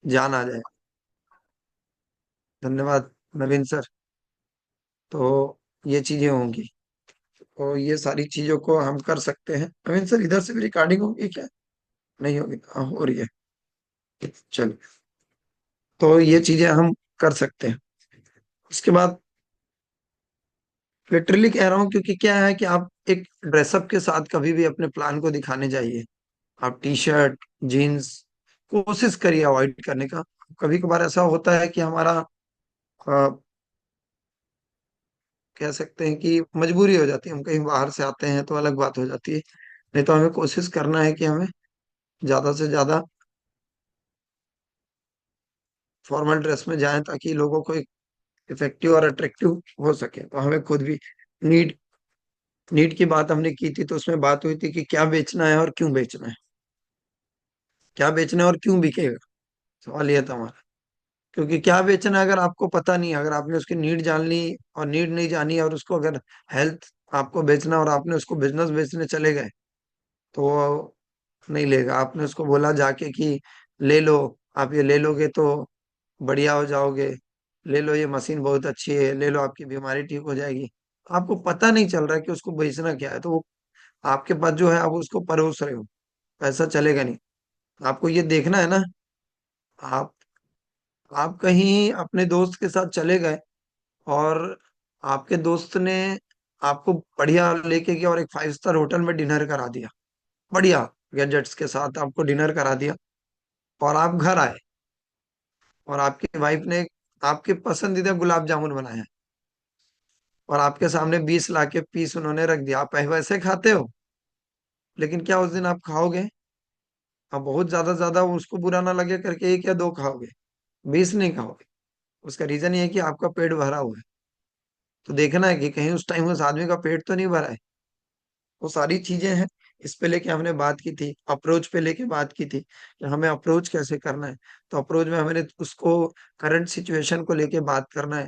जान आ जाए। धन्यवाद नवीन सर। तो ये चीजें होंगी, तो ये सारी चीजों को हम कर सकते हैं। नवीन सर इधर से भी रिकॉर्डिंग होगी क्या? नहीं होगी? हाँ, हो रही है। चलो, तो ये चीजें हम कर सकते हैं। उसके बाद लिटरली कह रहा हूँ, क्योंकि क्या है कि आप एक ड्रेसअप के साथ कभी भी अपने प्लान को दिखाने जाइए। आप टी शर्ट, जीन्स कोशिश करिए अवॉइड करने का। कभी कभार ऐसा होता है कि हमारा कह सकते हैं कि मजबूरी हो जाती है, हम कहीं बाहर से आते हैं तो अलग बात हो जाती है। नहीं तो हमें कोशिश करना है कि हमें ज्यादा से ज्यादा फॉर्मल ड्रेस में जाएं, ताकि लोगों को एक इफेक्टिव और अट्रैक्टिव हो सके। तो हमें खुद भी नीड नीड की बात हमने की थी, तो उसमें बात हुई थी कि क्या बेचना है और क्यों बेचना है। क्या बेचना है और क्यों बिकेगा, सवाल ये था हमारा। क्योंकि क्या बेचना है, अगर आपको पता नहीं है, अगर आपने उसकी नीड जान ली और नीड नहीं जानी है, और उसको अगर हेल्थ आपको बेचना और आपने उसको बिजनेस बेचने चले गए, तो वो नहीं लेगा। आपने उसको बोला जाके कि ले लो, आप ये ले लोगे तो बढ़िया हो जाओगे, ले लो ये मशीन बहुत अच्छी है, ले लो आपकी बीमारी ठीक हो जाएगी। आपको पता नहीं चल रहा है कि उसको बेचना क्या है, तो वो आपके पास जो है आप उसको परोस रहे हो। पैसा चलेगा नहीं। आपको ये देखना है ना। आप आप कहीं अपने दोस्त के साथ चले गए, और आपके दोस्त ने आपको बढ़िया लेके गया और एक 5 स्टार होटल में डिनर करा दिया, बढ़िया गैजेट्स के साथ आपको डिनर करा दिया। और आप घर आए, और आपकी वाइफ ने आपके पसंदीदा गुलाब जामुन बनाया, और आपके सामने 20 ला के पीस उन्होंने रख दिया। आप वैसे खाते हो, लेकिन क्या उस दिन आप खाओगे? आप बहुत ज्यादा उसको बुरा ना लगे करके 1 या 2 खाओगे, 20 नहीं खाओगे। उसका रीजन ये है कि आपका पेट भरा हुआ है। तो देखना है कि कहीं उस टाइम उस आदमी का पेट तो नहीं भरा है। वो सारी चीजें हैं। इस पे लेके हमने बात की थी, अप्रोच पे लेके बात की थी कि हमें अप्रोच कैसे करना है। तो अप्रोच में हमें उसको करंट सिचुएशन को लेके बात करना है,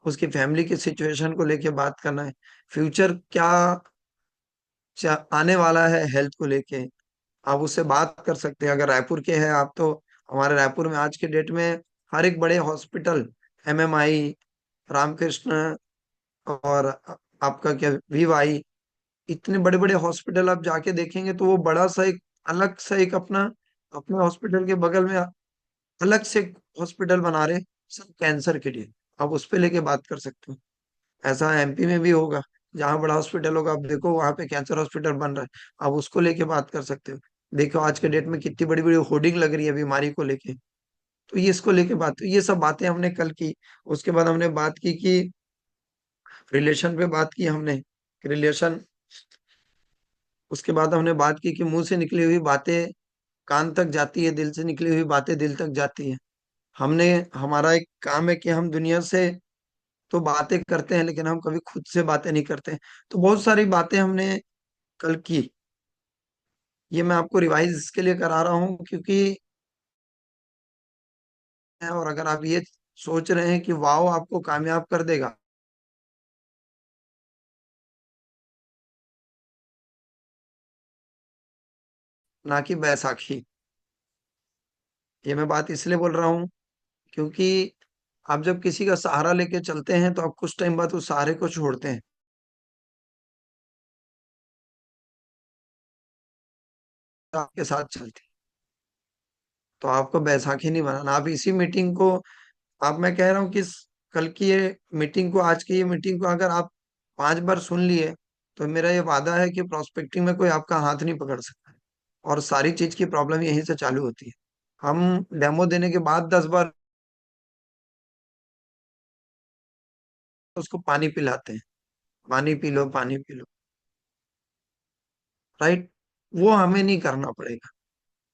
उसकी फैमिली की सिचुएशन को लेके बात करना है, फ्यूचर क्या आने वाला है हेल्थ को लेके। आप उससे बात कर सकते हैं। अगर रायपुर के हैं आप, तो हमारे रायपुर में आज के डेट में हर एक बड़े हॉस्पिटल, एमएमआई, रामकृष्ण, और आपका क्या वीवाई, इतने बड़े बड़े हॉस्पिटल आप जाके देखेंगे तो वो बड़ा सा एक अलग सा एक अपना अपने हॉस्पिटल के बगल में अलग से हॉस्पिटल बना रहे, सब कैंसर के लिए। आप उस पे लेके बात कर सकते हो। ऐसा एमपी में भी होगा, जहाँ बड़ा हॉस्पिटल होगा आप देखो वहां पे कैंसर हॉस्पिटल बन रहा है, आप उसको लेके बात कर सकते हो। देखो आज के डेट में कितनी बड़ी बड़ी होर्डिंग लग रही है बीमारी को लेके। तो ये इसको लेके बात, तो ये सब बातें हमने कल की। उसके बाद हमने बात की कि रिलेशन पे बात की हमने, रिलेशन। उसके बाद हमने बात की कि मुंह से निकली हुई बातें कान तक जाती है, दिल से निकली हुई बातें दिल तक जाती है। हमने हमारा एक काम है कि हम दुनिया से तो बातें करते हैं, लेकिन हम कभी खुद से बातें नहीं करते। तो बहुत सारी बातें हमने कल की। ये मैं आपको रिवाइज इसके लिए करा रहा हूँ, क्योंकि और अगर आप ये सोच रहे हैं कि वाओ आपको कामयाब कर देगा, ना कि बैसाखी। ये मैं बात इसलिए बोल रहा हूँ, क्योंकि आप जब किसी का सहारा लेके चलते हैं तो आप कुछ टाइम बाद उस सहारे को छोड़ते हैं, तो आपके साथ चलते हैं। तो आपको बैसाखी नहीं बनाना। आप इसी मीटिंग को, अब मैं कह रहा हूँ कि कल की ये मीटिंग को, आज की ये मीटिंग को अगर आप 5 बार सुन लिए, तो मेरा ये वादा है कि प्रोस्पेक्टिंग में कोई आपका हाथ नहीं पकड़ सकता है। और सारी चीज की प्रॉब्लम यहीं से चालू होती है। हम डेमो देने के बाद 10 बार उसको पानी पिलाते हैं, पानी पी लो, पानी पी लो। राइट? वो हमें नहीं करना पड़ेगा।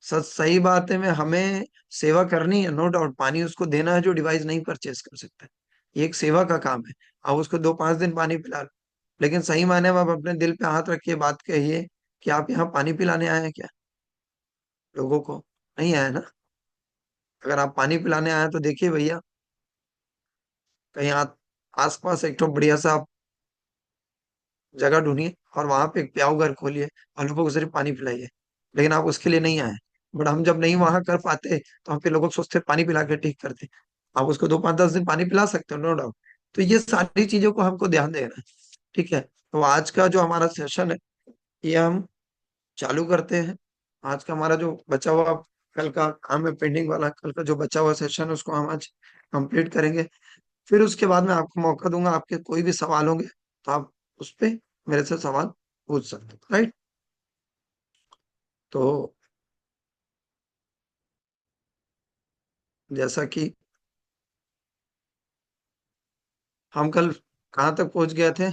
सच सही बात है, में हमें सेवा करनी है, नो डाउट। पानी उसको देना है जो डिवाइस नहीं परचेज कर सकता है। ये एक सेवा का काम है। आप उसको 2-5 दिन पानी पिला लो, लेकिन सही मायने में आप अपने दिल पे हाथ रखिए, बात कहिए कि आप यहाँ पानी पिलाने आए हैं क्या लोगों को? नहीं आए ना। अगर आप पानी पिलाने आए हैं तो देखिए भैया, कहीं आप आसपास एक तो बढ़िया सा आप जगह ढूंढिए, और वहां पे एक प्याऊ घर खोलिए और लोगों को सिर्फ पानी पिलाइए। लेकिन आप उसके लिए नहीं आए। बट हम जब नहीं वहां कर पाते तो हम फिर लोगों को सोचते पानी पिला के ठीक करते। आप उसको 2 5 10 दिन पानी पिला सकते हो, नो डाउट। तो ये सारी चीजों को हमको ध्यान देना है। ठीक है, तो आज का जो हमारा सेशन है ये हम चालू करते हैं। आज का हमारा जो बचा हुआ कल का काम है पेंडिंग वाला, कल का जो बचा हुआ सेशन है उसको हम आज कंप्लीट करेंगे। फिर उसके बाद मैं आपको मौका दूंगा, आपके कोई भी सवाल होंगे तो आप उस पे मेरे से सवाल पूछ सकते हो, राइट। तो जैसा कि हम कल कहाँ तक पहुंच गए थे,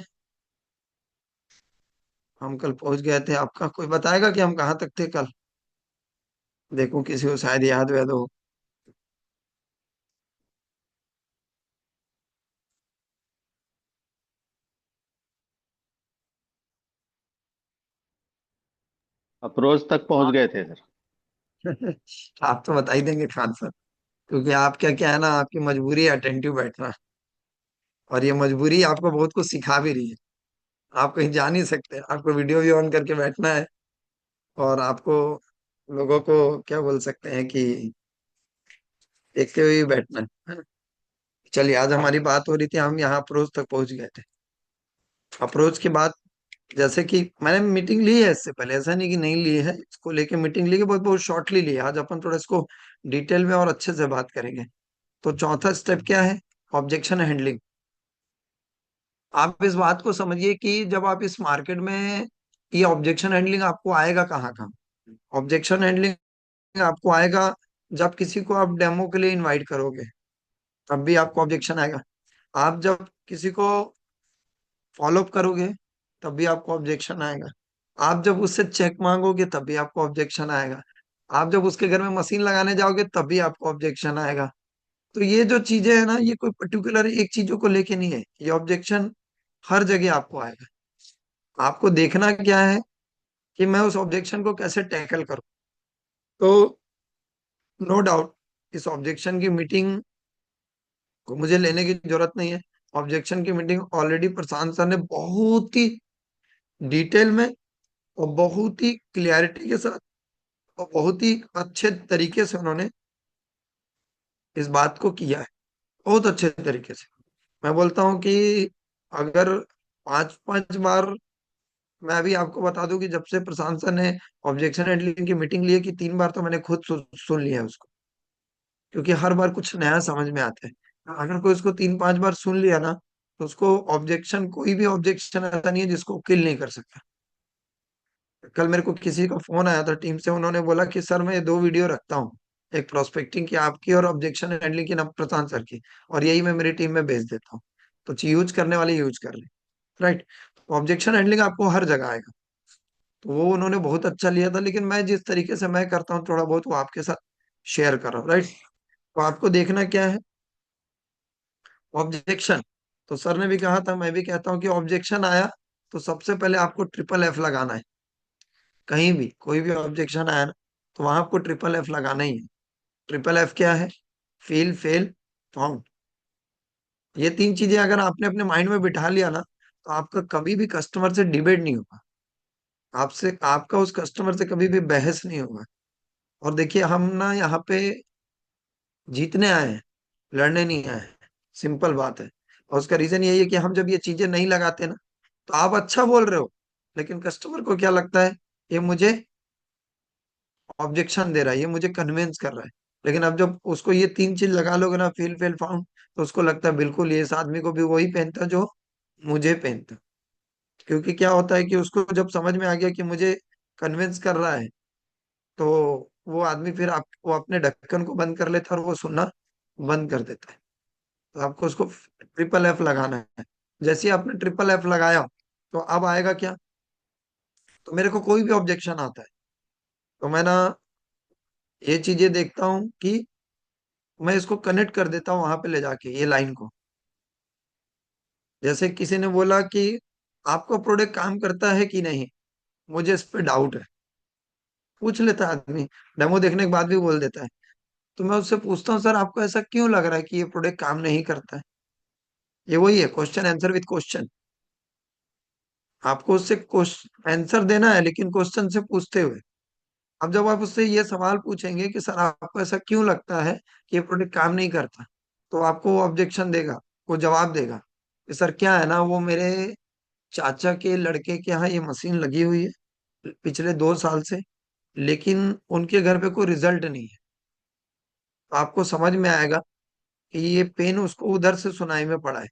हम कल पहुंच गए थे, आपका कोई बताएगा कि हम कहाँ तक थे कल? देखो किसी को शायद याद वैद हो। अप्रोच तक पहुंच गए थे सर। आप तो बता ही देंगे खान सर, क्योंकि आप क्या क्या है ना, आपकी मजबूरी है अटेंटिव बैठना, और ये मजबूरी आपको बहुत कुछ सिखा भी रही है। आप कहीं जा नहीं सकते, आपको वीडियो भी ऑन करके बैठना है, और आपको लोगों को क्या बोल सकते हैं कि देखते हुए ही बैठना है ना? चलिए, आज हमारी बात हो रही थी, हम यहाँ अप्रोच तक पहुंच गए थे। अप्रोच के बाद जैसे कि मैंने मीटिंग ली है इससे पहले, ऐसा नहीं कि नहीं ली है, इसको लेके मीटिंग ली है, बहुत बहुत शॉर्टली ली है। आज अपन थोड़ा इसको डिटेल में और अच्छे से बात करेंगे। तो चौथा स्टेप क्या है? Objection handling. आप इस बात को समझिए कि जब आप इस मार्केट में, ये ऑब्जेक्शन हैंडलिंग आपको आएगा कहाँ कहाँ? ऑब्जेक्शन हैंडलिंग आपको आएगा जब किसी को आप डेमो के लिए इनवाइट करोगे, तब भी आपको ऑब्जेक्शन आएगा। आप जब किसी को फॉलो अप करोगे तब भी आपको ऑब्जेक्शन आएगा। आप जब उससे चेक मांगोगे तब भी आपको ऑब्जेक्शन आएगा। आप जब उसके घर में मशीन लगाने जाओगे तब भी आपको ऑब्जेक्शन आएगा। तो ये जो चीजें है ना, ये कोई पर्टिकुलर एक चीजों को लेके नहीं है, ये ऑब्जेक्शन हर जगह आपको आएगा। आपको देखना क्या है कि मैं उस ऑब्जेक्शन को कैसे टैकल करूं। तो नो डाउट इस ऑब्जेक्शन की मीटिंग को मुझे लेने की जरूरत नहीं है। ऑब्जेक्शन की मीटिंग ऑलरेडी प्रशांत सर ने बहुत ही डिटेल में और बहुत ही क्लियरिटी के साथ और बहुत ही अच्छे तरीके से उन्होंने इस बात को किया है, बहुत अच्छे तरीके से। मैं बोलता हूँ कि अगर 5 5 बार, मैं अभी आपको बता दूं कि जब से प्रशांत सर ने ऑब्जेक्शन हैंडलिंग की मीटिंग ली है, कि 3 बार तो मैंने खुद सुन लिया है उसको, क्योंकि हर बार कुछ नया समझ में आता है। अगर कोई उसको 3 5 बार सुन लिया ना, तो उसको ऑब्जेक्शन, कोई भी ऑब्जेक्शन ऐसा नहीं है जिसको किल नहीं कर सकता। कल मेरे को किसी का फोन आया था टीम से, उन्होंने बोला कि सर मैं 2 वीडियो रखता हूँ, एक प्रोस्पेक्टिंग की आपकी और ऑब्जेक्शन हैंडलिंग की प्रशांत सर की, और यही मैं मेरी टीम में भेज देता हूँ, तो यूज करने वाले यूज कर ले। राइट। ऑब्जेक्शन हैंडलिंग आपको हर जगह आएगा। तो वो उन्होंने बहुत अच्छा लिया था, लेकिन मैं जिस तरीके से मैं करता हूँ थोड़ा बहुत वो आपके साथ शेयर कर रहा हूँ, राइट। तो आपको देखना क्या है? ऑब्जेक्शन। तो सर ने भी कहा था, मैं भी कहता हूँ कि ऑब्जेक्शन आया तो सबसे पहले आपको ट्रिपल F लगाना है। कहीं भी कोई भी ऑब्जेक्शन आया ना, तो वहां आपको ट्रिपल F लगाना ही है। ट्रिपल F क्या है? Feel, fail, found. ये 3 चीजें अगर आपने अपने माइंड में बिठा लिया ना, तो आपका कभी भी कस्टमर से डिबेट नहीं होगा, आपसे, आपका उस कस्टमर से कभी भी बहस नहीं होगा। और देखिए, हम ना यहाँ पे जीतने आए हैं, लड़ने नहीं आए हैं, सिंपल बात है। और उसका रीजन यही है कि हम जब ये चीजें नहीं लगाते ना, तो आप अच्छा बोल रहे हो, लेकिन कस्टमर को क्या लगता है, ये मुझे ऑब्जेक्शन दे रहा है, ये मुझे कन्विंस कर रहा है। लेकिन अब जब उसको ये 3 चीज लगा लोगे ना, फील फेल फाउंड, तो उसको लगता है बिल्कुल ये, इस आदमी को भी वही पहनता जो मुझे पहनता। क्योंकि क्या होता है कि उसको जब समझ में आ गया कि मुझे कन्विंस कर रहा है, तो वो आदमी फिर आप, वो अपने ढक्कन को बंद कर लेता है और वो सुनना बंद कर देता है। तो आपको उसको ट्रिपल F लगाना है। जैसे ही आपने ट्रिपल F लगाया, तो अब आएगा क्या? तो मेरे को कोई भी ऑब्जेक्शन आता है, तो मैं ना ये चीजें देखता हूँ कि मैं इसको कनेक्ट कर देता हूँ वहां पे ले जाके, ये लाइन को। जैसे किसी ने बोला कि आपका प्रोडक्ट काम करता है कि नहीं, मुझे इस पे डाउट है, पूछ लेता है आदमी, डेमो देखने के बाद भी बोल देता है। तो मैं उससे पूछता हूँ, सर आपको ऐसा क्यों लग रहा है कि ये प्रोडक्ट काम नहीं करता है? ये वही है, क्वेश्चन आंसर विद क्वेश्चन। आपको उससे क्वेश्चन आंसर देना है, लेकिन क्वेश्चन से पूछते हुए। अब जब आप उससे ये सवाल पूछेंगे कि सर आपको ऐसा क्यों लगता है कि ये प्रोडक्ट काम नहीं करता, तो आपको वो ऑब्जेक्शन देगा, वो जवाब देगा कि सर क्या है ना, वो मेरे चाचा के लड़के के यहाँ ये मशीन लगी हुई है पिछले 2 साल से, लेकिन उनके घर पे कोई रिजल्ट नहीं है। तो आपको समझ में आएगा कि ये पेन उसको उधर से सुनाई में पड़ा है,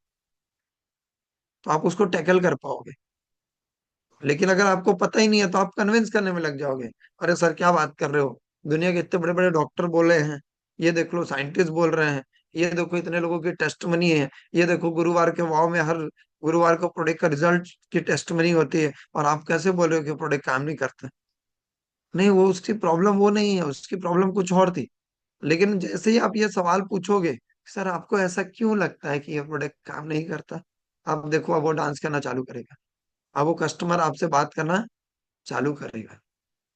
तो आप उसको टैकल कर पाओगे। लेकिन अगर आपको पता ही नहीं है तो आप कन्विंस करने में लग जाओगे, अरे सर क्या बात कर रहे हो, दुनिया के इतने बड़े बड़े डॉक्टर बोले हैं, ये देख लो साइंटिस्ट बोल रहे हैं, ये देखो इतने लोगों की टेस्ट मनी है, ये देखो गुरुवार के वाव में हर गुरुवार को प्रोडक्ट का रिजल्ट की टेस्ट मनी होती है, और आप कैसे बोल रहे हो कि प्रोडक्ट काम नहीं करता। नहीं, वो उसकी प्रॉब्लम वो नहीं है, उसकी प्रॉब्लम कुछ और थी। लेकिन जैसे ही आप ये सवाल पूछोगे, सर आपको ऐसा क्यों लगता है कि ये प्रोडक्ट काम नहीं करता, आप देखो अब वो डांस करना चालू करेगा, अब वो कस्टमर आपसे बात करना चालू करेगा।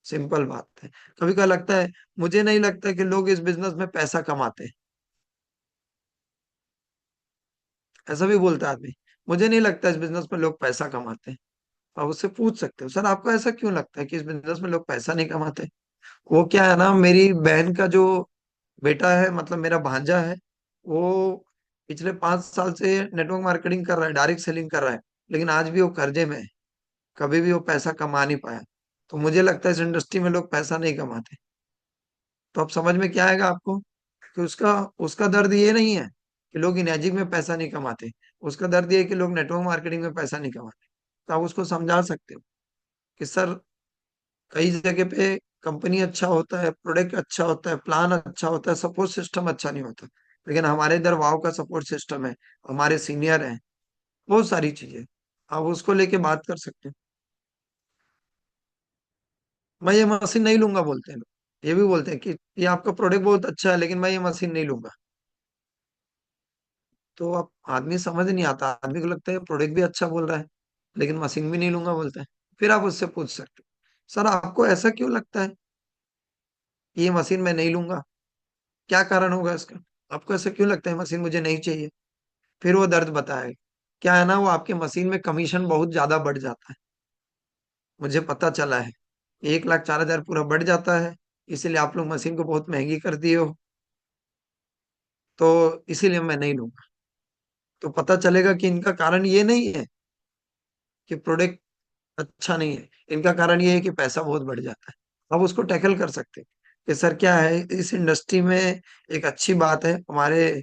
सिंपल बात है। कभी कभी लगता है, मुझे नहीं लगता कि लोग इस बिजनेस में पैसा कमाते हैं, ऐसा भी बोलता है आदमी, मुझे नहीं लगता इस बिजनेस में लोग पैसा कमाते हैं। आप उससे पूछ सकते हो, सर आपको ऐसा क्यों लगता है कि इस बिजनेस में लोग पैसा नहीं कमाते। वो क्या है ना, मेरी बहन का जो बेटा है, मतलब मेरा भांजा है, वो पिछले 5 साल से नेटवर्क मार्केटिंग कर रहा है, डायरेक्ट सेलिंग कर रहा है, लेकिन आज भी वो कर्जे में है, कभी भी वो पैसा कमा नहीं पाया। तो मुझे लगता है इस इंडस्ट्री में लोग पैसा नहीं कमाते। तो अब समझ में क्या आएगा आपको कि उसका उसका दर्द ये नहीं है कि लोग इनएजिक में पैसा नहीं कमाते, उसका दर्द ये है कि लोग नेटवर्क मार्केटिंग में पैसा नहीं कमाते। तो आप उसको समझा सकते हो कि सर कई जगह पे कंपनी अच्छा होता है, प्रोडक्ट अच्छा होता है, प्लान अच्छा होता है, सपोर्ट सिस्टम अच्छा नहीं होता, लेकिन हमारे इधर वाव का सपोर्ट सिस्टम है, हमारे सीनियर हैं, बहुत सारी चीजें आप उसको लेके बात कर सकते हैं। मैं ये मशीन नहीं लूंगा बोलते हैं लोग, ये भी बोलते हैं कि ये आपका प्रोडक्ट बहुत अच्छा है लेकिन मैं ये मशीन नहीं लूंगा। तो अब आदमी समझ नहीं आता, आदमी को लगता है प्रोडक्ट भी अच्छा बोल रहा है लेकिन मशीन भी नहीं लूंगा बोलता है। फिर आप उससे पूछ सकते हो, सर आपको ऐसा क्यों लगता है कि ये मशीन मैं नहीं लूंगा, क्या कारण होगा इसका, आपको ऐसा क्यों लगता है मशीन मुझे नहीं चाहिए। फिर वो दर्द बताएगा। क्या है ना, वो आपके मशीन में कमीशन बहुत ज्यादा बढ़ जाता है, मुझे पता चला है, 1,04,000 पूरा बढ़ जाता है, इसीलिए आप लोग मशीन को बहुत महंगी कर दिए हो, तो इसीलिए मैं नहीं लूंगा। तो पता चलेगा कि इनका कारण ये नहीं है कि प्रोडक्ट अच्छा नहीं है, इनका कारण ये है कि पैसा बहुत बढ़ जाता है। अब उसको टैकल कर सकते हैं कि सर क्या है, इस इंडस्ट्री में एक अच्छी बात है, हमारे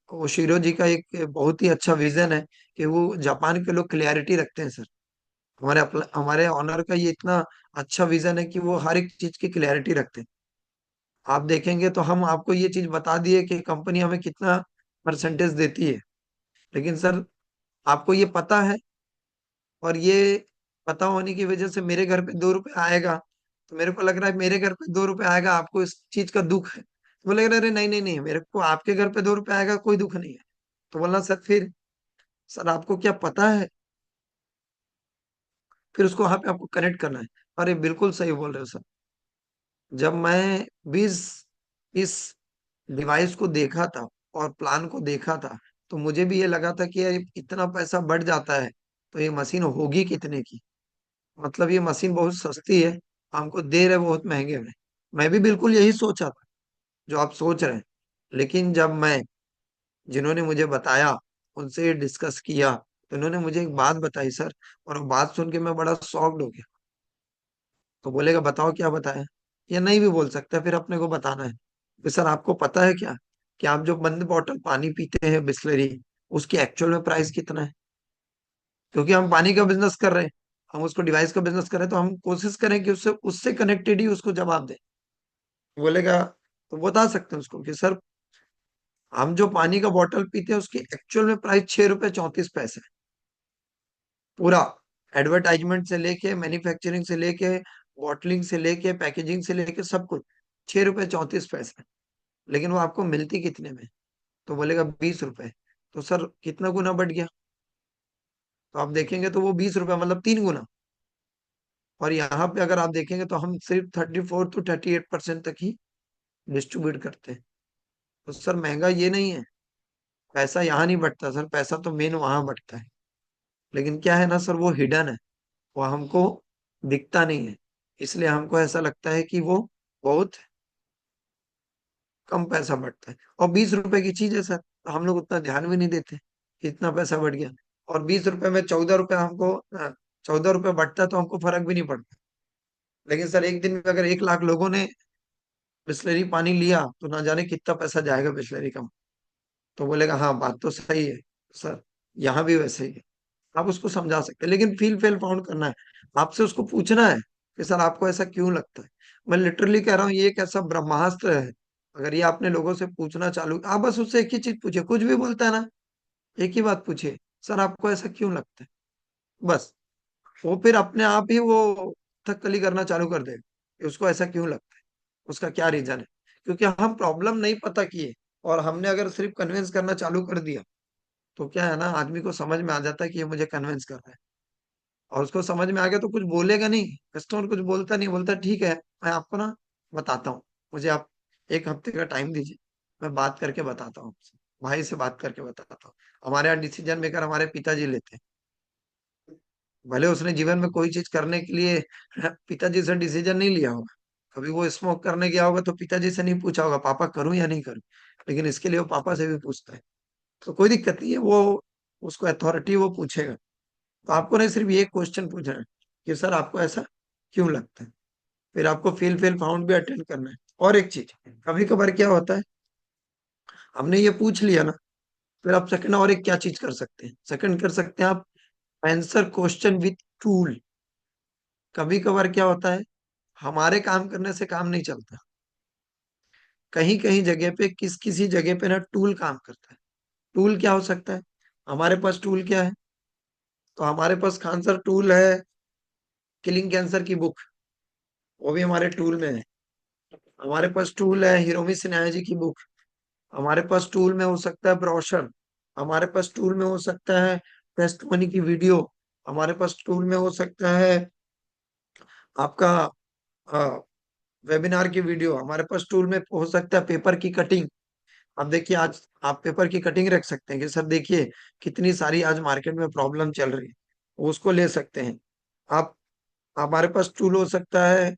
ओशिरो जी का एक बहुत ही अच्छा विजन है कि वो जापान के लोग क्लियरिटी रखते हैं सर। हमारे ऑनर का ये इतना अच्छा विजन है कि वो हर एक चीज की क्लियरिटी रखते हैं। आप देखेंगे तो हम आपको ये चीज बता दिए कि कंपनी हमें कितना परसेंटेज देती है, लेकिन सर आपको ये पता है, और ये पता होने की वजह से मेरे घर पे 2 रुपए आएगा, तो मेरे को लग रहा है मेरे घर पे 2 रुपए आएगा, आपको इस चीज का दुख है। तो बोले, अरे नहीं नहीं नहीं, मेरे को आपके घर पे 2 रुपए आएगा कोई दुख नहीं है। तो बोलना सर फिर, सर आपको क्या पता है, फिर उसको वहां पे आपको कनेक्ट करना है। अरे बिल्कुल सही बोल रहे हो सर। जब मैं 20 इस डिवाइस को देखा था और प्लान को देखा था, तो मुझे भी ये लगा था कि यार इतना पैसा बढ़ जाता है तो ये मशीन होगी कितने की, मतलब ये मशीन बहुत सस्ती है, हमको दे रहे बहुत महंगे में। मैं भी बिल्कुल यही सोचा था जो आप सोच रहे हैं। लेकिन जब मैं, जिन्होंने मुझे बताया, उनसे डिस्कस किया, तो उन्होंने मुझे एक बात बताई सर, और वो बात सुन के मैं बड़ा शॉक्ड हो गया। तो बोलेगा बताओ क्या बताया, या नहीं भी बोल सकता, फिर अपने को बताना है कि सर आपको पता है क्या कि आप जो बंद बॉटल पानी पीते हैं बिस्लरी, उसकी एक्चुअल में प्राइस कितना है। क्योंकि हम पानी का बिजनेस कर रहे हैं, हम उसको डिवाइस का बिजनेस कर रहे हैं, तो हम कोशिश करें कि उससे उससे कनेक्टेड ही उसको जवाब दें। बोलेगा, तो बता सकते हैं उसको कि सर हम जो पानी का बॉटल पीते हैं उसकी एक्चुअल में प्राइस 6 रुपए 34 पैसे है। पूरा एडवर्टाइजमेंट से लेके, मैन्युफैक्चरिंग से लेके, बॉटलिंग से लेके, पैकेजिंग से लेके, सब कुछ 6 रुपए 34 पैसे। लेकिन वो आपको मिलती कितने में, तो बोलेगा 20 रुपए। तो सर कितना गुना बढ़ गया, तो आप देखेंगे तो वो 20 रुपए मतलब 3 गुना। और यहाँ पे अगर आप देखेंगे तो हम सिर्फ 34 to 38% तक ही डिस्ट्रीब्यूट करते हैं। तो सर महंगा ये नहीं है, पैसा यहाँ नहीं बढ़ता सर, पैसा तो मेन वहां बढ़ता है। लेकिन क्या है ना सर, वो हिडन है, वो हमको दिखता नहीं है, इसलिए हमको ऐसा लगता है कि वो बहुत कम पैसा बढ़ता है। और 20 रुपए की चीज है सर, तो हम लोग उतना ध्यान भी नहीं देते कि इतना पैसा बढ़ गया। और 20 रुपए में 14 रुपए हमको 14 रुपए बढ़ता है तो हमको फर्क भी नहीं पड़ता। लेकिन सर एक दिन में अगर 1 लाख लोगों ने बिस्लरी पानी लिया तो ना जाने कितना पैसा जाएगा बिस्लरी का। तो बोलेगा हाँ बात तो सही है सर, यहाँ भी वैसे ही है। आप उसको समझा सकते हैं, लेकिन फील फेल फाउंड करना है। आपसे उसको पूछना है कि सर आपको ऐसा क्यों लगता है। मैं लिटरली कह रहा हूँ ये एक ऐसा ब्रह्मास्त्र है। अगर ये आपने लोगों से पूछना चालू, आप बस उससे एक ही चीज पूछे, कुछ भी बोलता है ना, एक ही बात पूछिए, सर आपको ऐसा क्यों लगता है। बस वो फिर अपने आप ही वो थक्कली करना चालू कर देगा कि उसको ऐसा क्यों लगता है, उसका क्या रीजन है। क्योंकि हम प्रॉब्लम नहीं पता किए, और हमने अगर सिर्फ कन्विंस करना चालू कर दिया, तो क्या है ना, आदमी को समझ में आ जाता है कि ये मुझे कन्विंस कर रहा है। और उसको समझ में आ गया तो कुछ बोलेगा नहीं, कस्टमर कुछ बोलता नहीं, बोलता ठीक है मैं आपको ना बताता हूँ, मुझे आप 1 हफ्ते का टाइम दीजिए, मैं बात करके बताता हूँ आपसे, भाई से बात करके बताता हूँ। हमारे यहाँ डिसीजन मेकर हमारे पिताजी लेते हैं। भले उसने जीवन में कोई चीज करने के लिए पिताजी से डिसीजन नहीं लिया होगा, कभी वो स्मोक करने गया होगा तो पिताजी से नहीं पूछा होगा पापा करूं या नहीं करूं, लेकिन इसके लिए वो पापा से भी पूछता है। तो कोई दिक्कत नहीं है, वो उसको अथॉरिटी वो पूछेगा। तो आपको नहीं सिर्फ ये क्वेश्चन पूछना है कि सर आपको ऐसा क्यों लगता है। फिर आपको फील फेल फाउंड भी अटेंड करना है। और एक चीज, कभी कभार क्या होता है, हमने ये पूछ लिया ना, फिर आप सेकंड और एक क्या चीज कर सकते हैं, सेकंड कर सकते हैं आप आंसर क्वेश्चन विथ टूल। कभी कभार क्या होता है, हमारे काम करने से काम नहीं चलता, कहीं कहीं जगह पे किसी जगह पे ना टूल काम करता है। टूल क्या हो सकता है, हमारे पास टूल क्या है, तो हमारे पास खान सर टूल है किलिंग कैंसर की बुक, वो भी हमारे टूल में है। हमारे पास टूल है हिरोमी सिन्हा जी की बुक। हमारे पास टूल में हो सकता है ब्रोशर। हमारे पास टूल में हो सकता है टेस्ट मनी की वीडियो। हमारे पास टूल में हो सकता है आपका वेबिनार की वीडियो। हमारे पास टूल में हो सकता है पेपर की कटिंग। अब देखिए आज आप पेपर की कटिंग रख सकते हैं कि सर देखिए कितनी सारी आज मार्केट में प्रॉब्लम चल रही है, उसको ले सकते हैं आप। हमारे पास टूल हो सकता है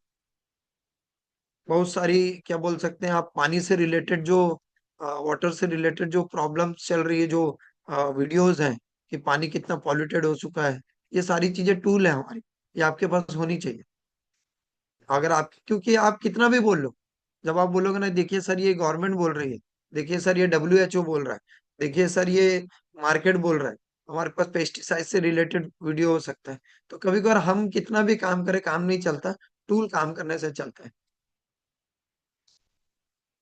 बहुत सारी, क्या बोल सकते हैं आप, पानी से रिलेटेड जो वाटर से रिलेटेड जो प्रॉब्लम्स चल रही है, जो वीडियोस हैं कि पानी कितना पॉल्यूटेड हो चुका है, ये सारी चीजें टूल है हमारी, ये आपके पास होनी चाहिए। अगर आप, क्योंकि आप कितना भी बोल लो, जब आप बोलोगे ना देखिए सर ये गवर्नमेंट बोल रही है, देखिए सर ये WHO बोल रहा है, देखिए सर ये मार्केट बोल रहा है, हमारे पास पेस्टिसाइड से रिलेटेड वीडियो हो सकता है। तो कभी कभार हम कितना भी काम करें काम नहीं चलता, टूल काम करने से चलता है।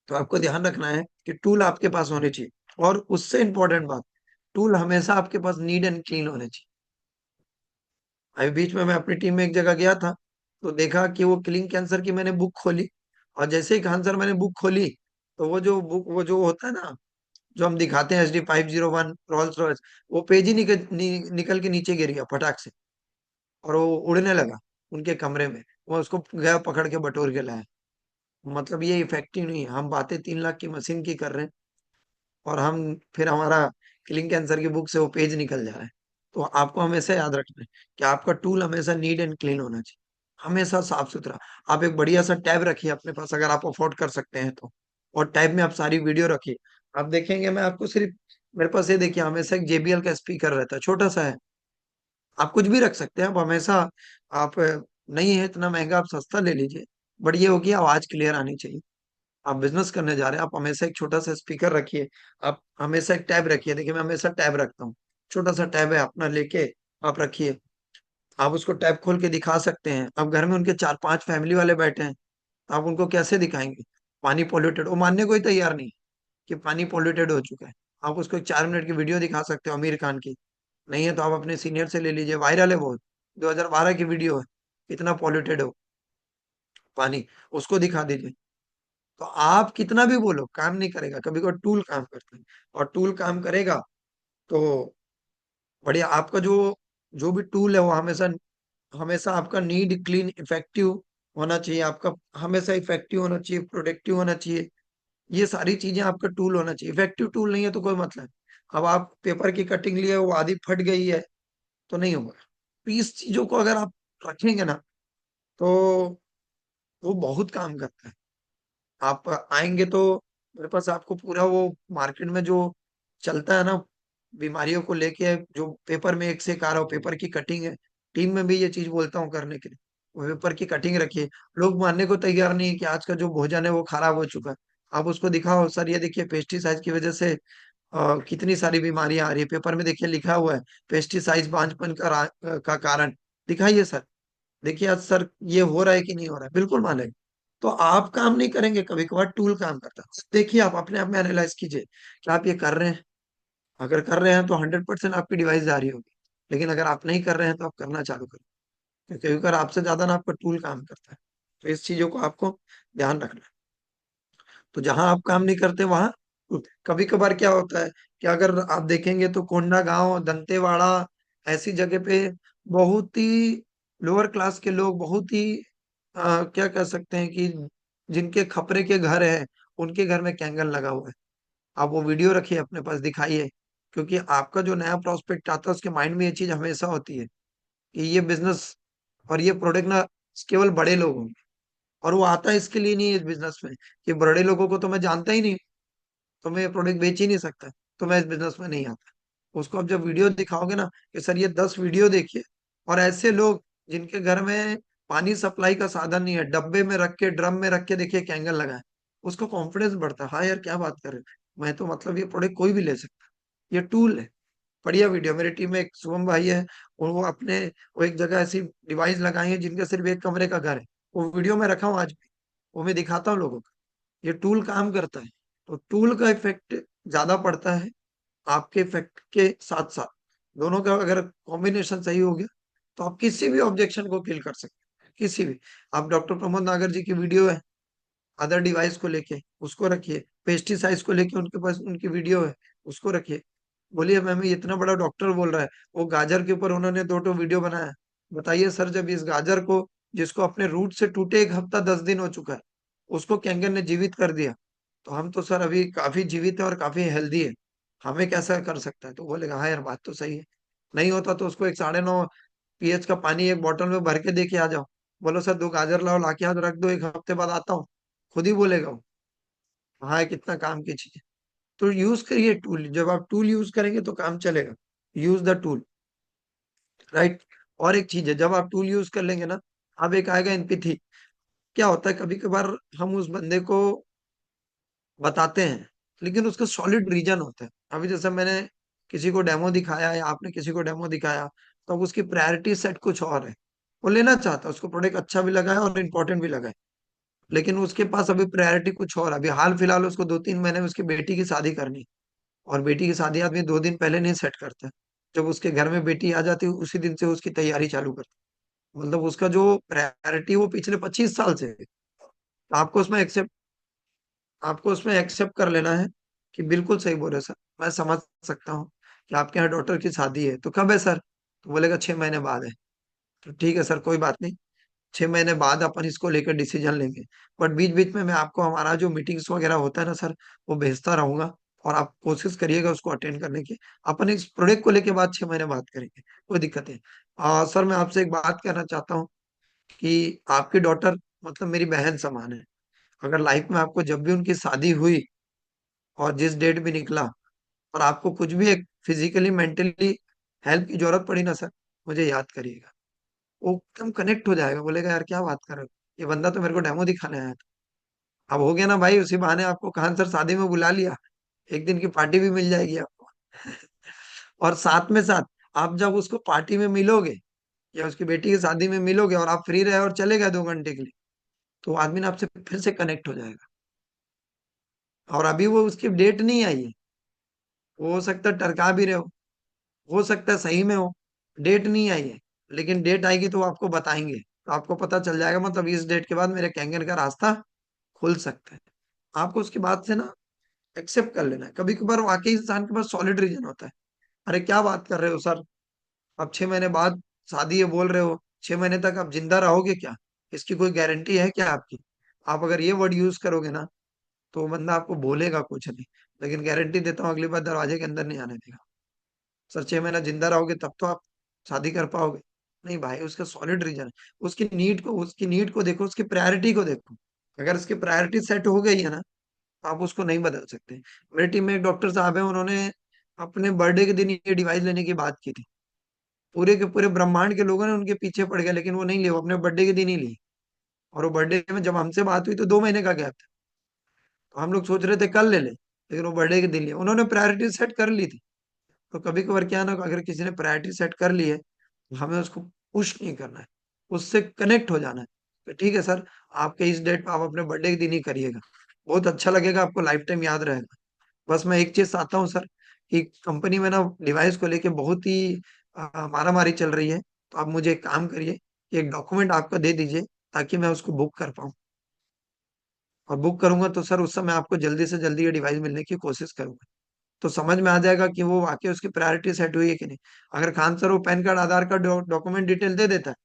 तो आपको ध्यान रखना है कि टूल आपके पास होने चाहिए। और उससे इंपॉर्टेंट बात, टूल हमेशा आपके पास नीट एंड क्लीन होने चाहिए। अभी बीच में मैं अपनी टीम में एक जगह गया था, तो देखा कि वो किलिंग कैंसर की मैंने बुक खोली, और जैसे ही खान सर मैंने बुक खोली, तो वो जो बुक, वो जो होता है ना, जो हम दिखाते हैं HD 501 रोल्स रॉयस, वो पेज ही निकल के नीचे गिर गया फटाक से, और वो उड़ने लगा उनके कमरे में। वो उसको गया पकड़ के बटोर के लाया। मतलब ये इफेक्टिव नहीं है, हम बातें 3 लाख की मशीन की कर रहे हैं, और हम फिर हमारा किलिंग कैंसर की बुक से वो पेज निकल जा रहा है। तो आपको हमेशा याद रखना है कि आपका टूल हमेशा नीट एंड क्लीन होना चाहिए, हमेशा साफ सुथरा। आप एक बढ़िया सा टैब रखिए अपने पास अगर आप अफोर्ड कर सकते हैं तो, और टैब में आप सारी वीडियो रखिए। आप देखेंगे, मैं आपको सिर्फ, मेरे पास ये देखिए हमेशा एक JBL का स्पीकर रहता है, छोटा सा है। आप कुछ भी रख सकते हैं, आप हमेशा, आप नहीं है इतना महंगा, आप सस्ता ले लीजिए, बट ये होगी आवाज क्लियर आनी चाहिए। आप बिजनेस करने जा रहे हैं, आप हमेशा एक छोटा सा स्पीकर रखिए। आप हमेशा एक टैब रखिए, देखिए मैं हमेशा टैब रखता हूँ, छोटा सा टैब है अपना लेके आप रखिए। आप उसको टैब खोल के दिखा सकते हैं। अब घर में उनके 4-5 फैमिली वाले बैठे हैं, तो आप उनको कैसे दिखाएंगे पानी पॉल्यूटेड, वो मानने को ही तैयार नहीं कि पानी पॉल्यूटेड हो चुका है। आप उसको एक 4 मिनट की वीडियो दिखा सकते हो आमिर खान की, नहीं है तो आप अपने सीनियर से ले लीजिए, वायरल है बहुत, 2012 की वीडियो है, कितना पॉल्यूटेड हो पानी, उसको दिखा दीजिए। तो आप कितना भी बोलो काम नहीं करेगा, कभी कभी टूल काम करता है, और टूल काम करेगा तो बढ़िया। आपका जो जो भी टूल है वो हमेशा हमेशा आपका नीड क्लीन इफेक्टिव होना चाहिए, आपका हमेशा इफेक्टिव होना चाहिए, प्रोडक्टिव होना चाहिए। ये सारी चीजें आपका टूल होना चाहिए। इफेक्टिव टूल नहीं है तो कोई मतलब नहीं। अब आप पेपर की कटिंग लिए, वो आधी फट गई है तो नहीं होगा। तो इस चीजों को अगर आप रखेंगे ना, तो वो बहुत काम करता है। आप आएंगे तो मेरे पास आपको पूरा वो मार्केट में जो चलता है ना बीमारियों को लेके, जो पेपर में एक से एक आ रहा हो, पेपर की कटिंग है। टीम में भी ये चीज बोलता हूँ करने के लिए, वो पेपर की कटिंग रखिए। लोग मानने को तैयार नहीं है कि आज का जो भोजन है वो खराब हो चुका है। आप उसको दिखाओ, सर ये देखिए पेस्टिसाइड की वजह से कितनी सारी बीमारियां आ रही है, पेपर में देखिए लिखा हुआ है पेस्टिसाइड बांझपन का कारण। दिखाइए सर, देखिए आज सर ये हो रहा है कि नहीं हो रहा है, बिल्कुल मानेंगे। तो आप काम नहीं करेंगे, कभी कभार टूल काम करता है। देखिए आप अपने आप में एनालाइज कीजिए कि आप ये कर रहे हैं। अगर कर रहे हैं तो 100% आपकी डिवाइस जा रही होगी। लेकिन अगर आप नहीं कर रहे हैं तो आप करना चालू करें, क्योंकि अगर आपसे ज्यादा ना आपका टूल काम करता है। तो इस चीजों को आपको ध्यान रखना है। तो जहां आप काम नहीं करते वहां कभी कभार क्या होता है कि अगर आप देखेंगे तो कोंडा गांव, दंतेवाड़ा, ऐसी जगह पे बहुत ही लोअर क्लास के लोग, बहुत ही क्या कह सकते हैं कि जिनके खपरे के घर है, उनके घर में कैंगल लगा हुआ है। आप वो वीडियो रखिए अपने पास, दिखाइए। क्योंकि आपका जो नया प्रोस्पेक्ट आता है उसके माइंड में ये चीज हमेशा होती है कि ये बिजनेस और ये प्रोडक्ट ना केवल बड़े लोग होंगे। और वो आता है इसके लिए नहीं है इस बिजनेस में कि बड़े लोगों को तो मैं जानता ही नहीं, तो मैं ये प्रोडक्ट बेच ही नहीं सकता, तो मैं इस बिजनेस में नहीं आता। उसको आप जब वीडियो दिखाओगे ना कि सर ये 10 वीडियो देखिए, और ऐसे लोग जिनके घर में पानी सप्लाई का साधन नहीं है, डब्बे में रख के, ड्रम में रख के देखिए कैंगल लगाए, उसको कॉन्फिडेंस बढ़ता है। हाँ यार क्या बात कर रहे हो, मैं तो मतलब ये प्रोडक्ट कोई भी ले सकता है, ये टूल है। बढ़िया वीडियो, मेरी टीम में एक शुभम भाई है, और वो एक जगह ऐसी डिवाइस लगाई है जिनका सिर्फ एक कमरे का घर है। वो वीडियो में रखा हूँ आज भी, वो मैं दिखाता हूँ लोगों को। ये टूल काम करता है। तो टूल का इफेक्ट ज्यादा पड़ता है आपके इफेक्ट के साथ साथ। दोनों का अगर कॉम्बिनेशन सही हो गया तो आप किसी भी ऑब्जेक्शन को किल कर सकते हैं, किसी भी। आप डॉक्टर प्रमोद नागर जी की वीडियो है अदर डिवाइस को लेके, उसको रखिए। पेस्टिसाइड्स को लेके उनके पास उनकी वीडियो है, उसको रखिए। बोलिए मैम ये इतना बड़ा डॉक्टर बोल रहा है, वो गाजर के ऊपर उन्होंने 2 वीडियो बनाया। बताइए सर, जब इस गाजर को, जिसको अपने रूट से टूटे 1 हफ्ता 10 दिन हो चुका है, उसको कैंकर ने जीवित कर दिया, तो हम तो सर अभी काफी जीवित है और काफी हेल्दी है, हमें कैसा कर सकता है? तो बोलेगा हाँ यार बात तो सही है। नहीं होता तो उसको एक 9.5 pH का पानी एक बोतल में भर के दे के आ जाओ, बोलो सर 2 गाजर लाओ, लाके हाथ रख दो, 1 हफ्ते बाद आता हूँ, खुद ही बोलेगा वो। हाँ कितना काम की चीज है। तो यूज करिए टूल, जब आप टूल यूज करेंगे तो काम चलेगा। Use the tool, right. और एक चीज है, जब आप टूल यूज कर लेंगे ना, अब एक आएगा एम्पैथी। क्या होता है कभी कभार हम उस बंदे को बताते हैं, लेकिन उसका सॉलिड रीजन होता है। अभी जैसे मैंने किसी को डेमो दिखाया या आपने किसी को डेमो दिखाया, तो अब उसकी प्रायोरिटी सेट कुछ और है। वो लेना चाहता है, उसको प्रोडक्ट अच्छा भी लगा है और इम्पोर्टेंट भी लगा है, लेकिन उसके पास अभी प्रायोरिटी कुछ और है। अभी हाल फिलहाल उसको 2-3 महीने में उसकी बेटी की शादी करनी, और बेटी की शादी आदमी 2 दिन पहले नहीं सेट करता। जब उसके घर में बेटी आ जाती है उसी दिन से उसकी तैयारी चालू करता है। मतलब उसका जो प्रायोरिटी वो पिछले 25 साल से है। तो आपको उसमें एक्सेप्ट कर लेना है कि बिल्कुल सही बोल रहे सर, मैं समझ सकता हूँ कि आपके यहाँ डॉटर की शादी है, तो कब है सर? तो बोलेगा 6 महीने बाद है। तो ठीक है सर, कोई बात नहीं, 6 महीने बाद अपन इसको लेकर डिसीजन लेंगे। बट बीच बीच में मैं आपको हमारा जो मीटिंग्स वगैरह होता है ना सर, वो भेजता रहूंगा, और आप कोशिश करिएगा उसको अटेंड करने की। अपन इस प्रोडक्ट को लेके बात 6 महीने बाद करेंगे, कोई दिक्कत नहीं। सर मैं आपसे एक बात कहना चाहता हूँ कि आपकी डॉटर मतलब मेरी बहन समान है। अगर लाइफ में आपको जब भी उनकी शादी हुई और जिस डेट भी निकला, और आपको कुछ भी एक फिजिकली मेंटली हेल्प की जरूरत पड़ी ना सर, मुझे याद करिएगा। वो एकदम कनेक्ट हो जाएगा, बोलेगा यार क्या बात कर रहे हो, ये बंदा तो मेरे को डेमो दिखाने आया था। अब हो गया ना भाई, उसी बहाने आपको खान सर शादी में बुला लिया, एक दिन की पार्टी भी मिल जाएगी आपको। और साथ में साथ आप जब उसको पार्टी में मिलोगे या उसकी बेटी की शादी में मिलोगे और आप फ्री रहे और चले गए 2 घंटे के लिए, तो वो आदमी ना आपसे फिर से कनेक्ट हो जाएगा। और अभी वो उसकी डेट नहीं आई है, वो हो सकता है टरका भी रहे हो सकता है सही में हो, डेट नहीं आई है। लेकिन डेट आएगी तो वो आपको बताएंगे, तो आपको पता चल जाएगा मतलब इस डेट के बाद मेरे कैंगन का रास्ता खुल सकता है। आपको उसकी बात से ना एक्सेप्ट कर लेना है। कभी कभार वाकई इंसान के पास सॉलिड रीजन होता है। अरे क्या बात कर रहे हो सर, अब 6 महीने बाद शादी है बोल रहे हो, 6 महीने तक आप जिंदा रहोगे क्या? इसकी कोई गारंटी है क्या आपकी? आप अगर ये वर्ड यूज करोगे ना, तो वो बंदा आपको बोलेगा कुछ नहीं, लेकिन गारंटी देता हूँ अगली बार दरवाजे के अंदर नहीं आने देगा। सर 6 महीना जिंदा रहोगे तब तो आप शादी कर पाओगे। नहीं भाई, उसका सॉलिड रीजन है। उसकी नीड को देखो, उसकी प्रायोरिटी को देखो। अगर उसकी प्रायोरिटी सेट हो गई है ना, तो आप उसको नहीं बदल सकते। मेरी टीम में एक डॉक्टर साहब है, उन्होंने अपने बर्थडे के दिन ये डिवाइस लेने की बात की थी। पूरे के पूरे ब्रह्मांड के लोगों ने उनके पीछे पड़ गए, लेकिन वो नहीं लिए, वो अपने बर्थडे के दिन ही ली। और वो बर्थडे में जब हमसे बात हुई तो 2 महीने का गैप था। तो हम लोग सोच रहे थे कल ले ले, लेकिन वो बर्थडे के दिन लिए, उन्होंने प्रायोरिटी सेट कर ली थी। तो कभी कभार क्या ना, अगर किसी ने प्रायोरिटी सेट कर ली है, तो हमें उसको पुश नहीं करना है, उससे कनेक्ट हो जाना है। तो ठीक है सर, आपके इस डेट पे आप अपने बर्थडे के दिन ही करिएगा, बहुत अच्छा लगेगा, आपको लाइफ टाइम याद रहेगा। बस मैं एक चीज चाहता हूँ सर, कि कंपनी में ना डिवाइस को लेके बहुत ही मारा मारी चल रही है। तो आप मुझे एक काम करिए कि एक डॉक्यूमेंट आपका दे दीजिए, ताकि मैं उसको बुक कर पाऊँ। और बुक करूंगा तो सर उस समय आपको जल्दी से जल्दी ये डिवाइस मिलने की कोशिश करूंगा। तो समझ में आ जाएगा कि वो वाकई उसकी प्रायोरिटी सेट हुई है कि नहीं। अगर खान सर वो पैन कार्ड आधार कार्ड डॉक्यूमेंट डिटेल दे देता है,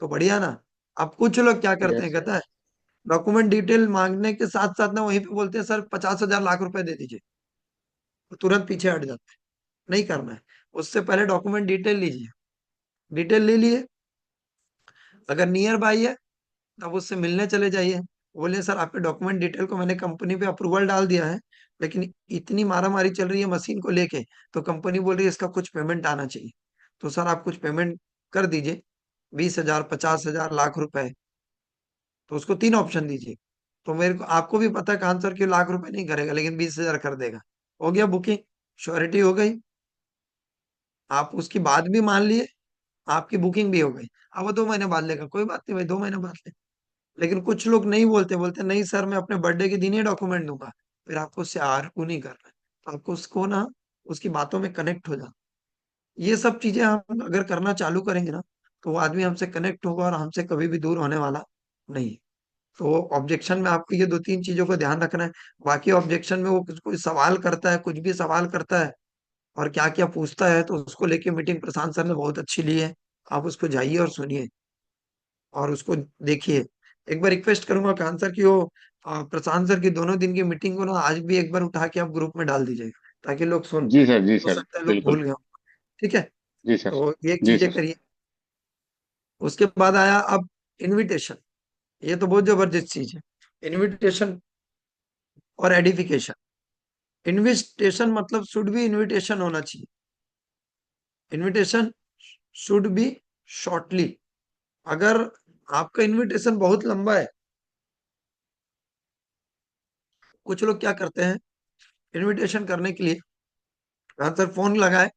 तो बढ़िया ना। अब कुछ लोग क्या करते हैं, यस। कहता है डॉक्यूमेंट डिटेल मांगने के साथ साथ ना वहीं पे बोलते हैं सर 50,000 लाख रुपए दे दीजिए, तो तुरंत पीछे हट जाते हैं। नहीं करना है। उससे पहले डॉक्यूमेंट डिटेल लीजिए। डिटेल ले लिए, अगर नियर बाई है तब उससे मिलने चले जाइए। बोले सर आपके डॉक्यूमेंट डिटेल को मैंने कंपनी पे अप्रूवल डाल दिया है, लेकिन इतनी मारा मारी चल रही है मशीन को लेके, तो कंपनी बोल रही है इसका कुछ पेमेंट आना चाहिए। तो सर आप कुछ पेमेंट कर दीजिए, 20,000, 50,000, लाख रुपए। तो उसको 3 ऑप्शन दीजिए। तो मेरे को, आपको भी पता है कि आंसर क्यों लाख रुपए नहीं करेगा, लेकिन 20,000 कर देगा। हो गया बुकिंग, श्योरिटी हो गई, आप उसकी बात भी मान लिए, आपकी बुकिंग भी हो गई। अब वो 2 महीने बाद लेगा, कोई बात नहीं भाई, 2 महीने बाद ले। लेकिन कुछ लोग नहीं बोलते, बोलते नहीं सर मैं अपने बर्थडे के दिन ही डॉक्यूमेंट दूंगा। फिर आपको उससे आर्गू नहीं करना है, तो आपको उसको ना, उसकी बातों में कनेक्ट हो जाना। ये सब चीजें हम अगर करना चालू करेंगे ना, तो वो आदमी हमसे कनेक्ट होगा और हमसे कभी भी दूर होने वाला नहीं है। तो ऑब्जेक्शन में आपको ये 2-3 चीजों का ध्यान रखना है। बाकी ऑब्जेक्शन में वो कोई सवाल करता है, कुछ भी सवाल करता है और क्या क्या पूछता है, तो उसको लेके मीटिंग प्रशांत सर ने बहुत अच्छी ली है। आप उसको जाइए और सुनिए और उसको देखिए। एक बार रिक्वेस्ट करूंगा कान सर की, वो प्रशांत सर की दोनों दिन की मीटिंग को ना आज भी एक बार उठा के आप ग्रुप में डाल दीजिएगा, ताकि लोग सुन जी पाए। सर, जी हो सर, सकता है लोग बिल्कुल। भूल गए हों। ठीक है, जी सर। तो ये जी चीजें सर। करिए। उसके बाद आया अब इनविटेशन। ये तो बहुत जबरदस्त चीज है, इनविटेशन और एडिफिकेशन। इनविटेशन मतलब शुड बी इनविटेशन होना चाहिए। Invitation should be shortly. अगर आपका इनविटेशन बहुत लंबा है, कुछ लोग क्या करते हैं, इनविटेशन करने के लिए आंसर फोन लगाए,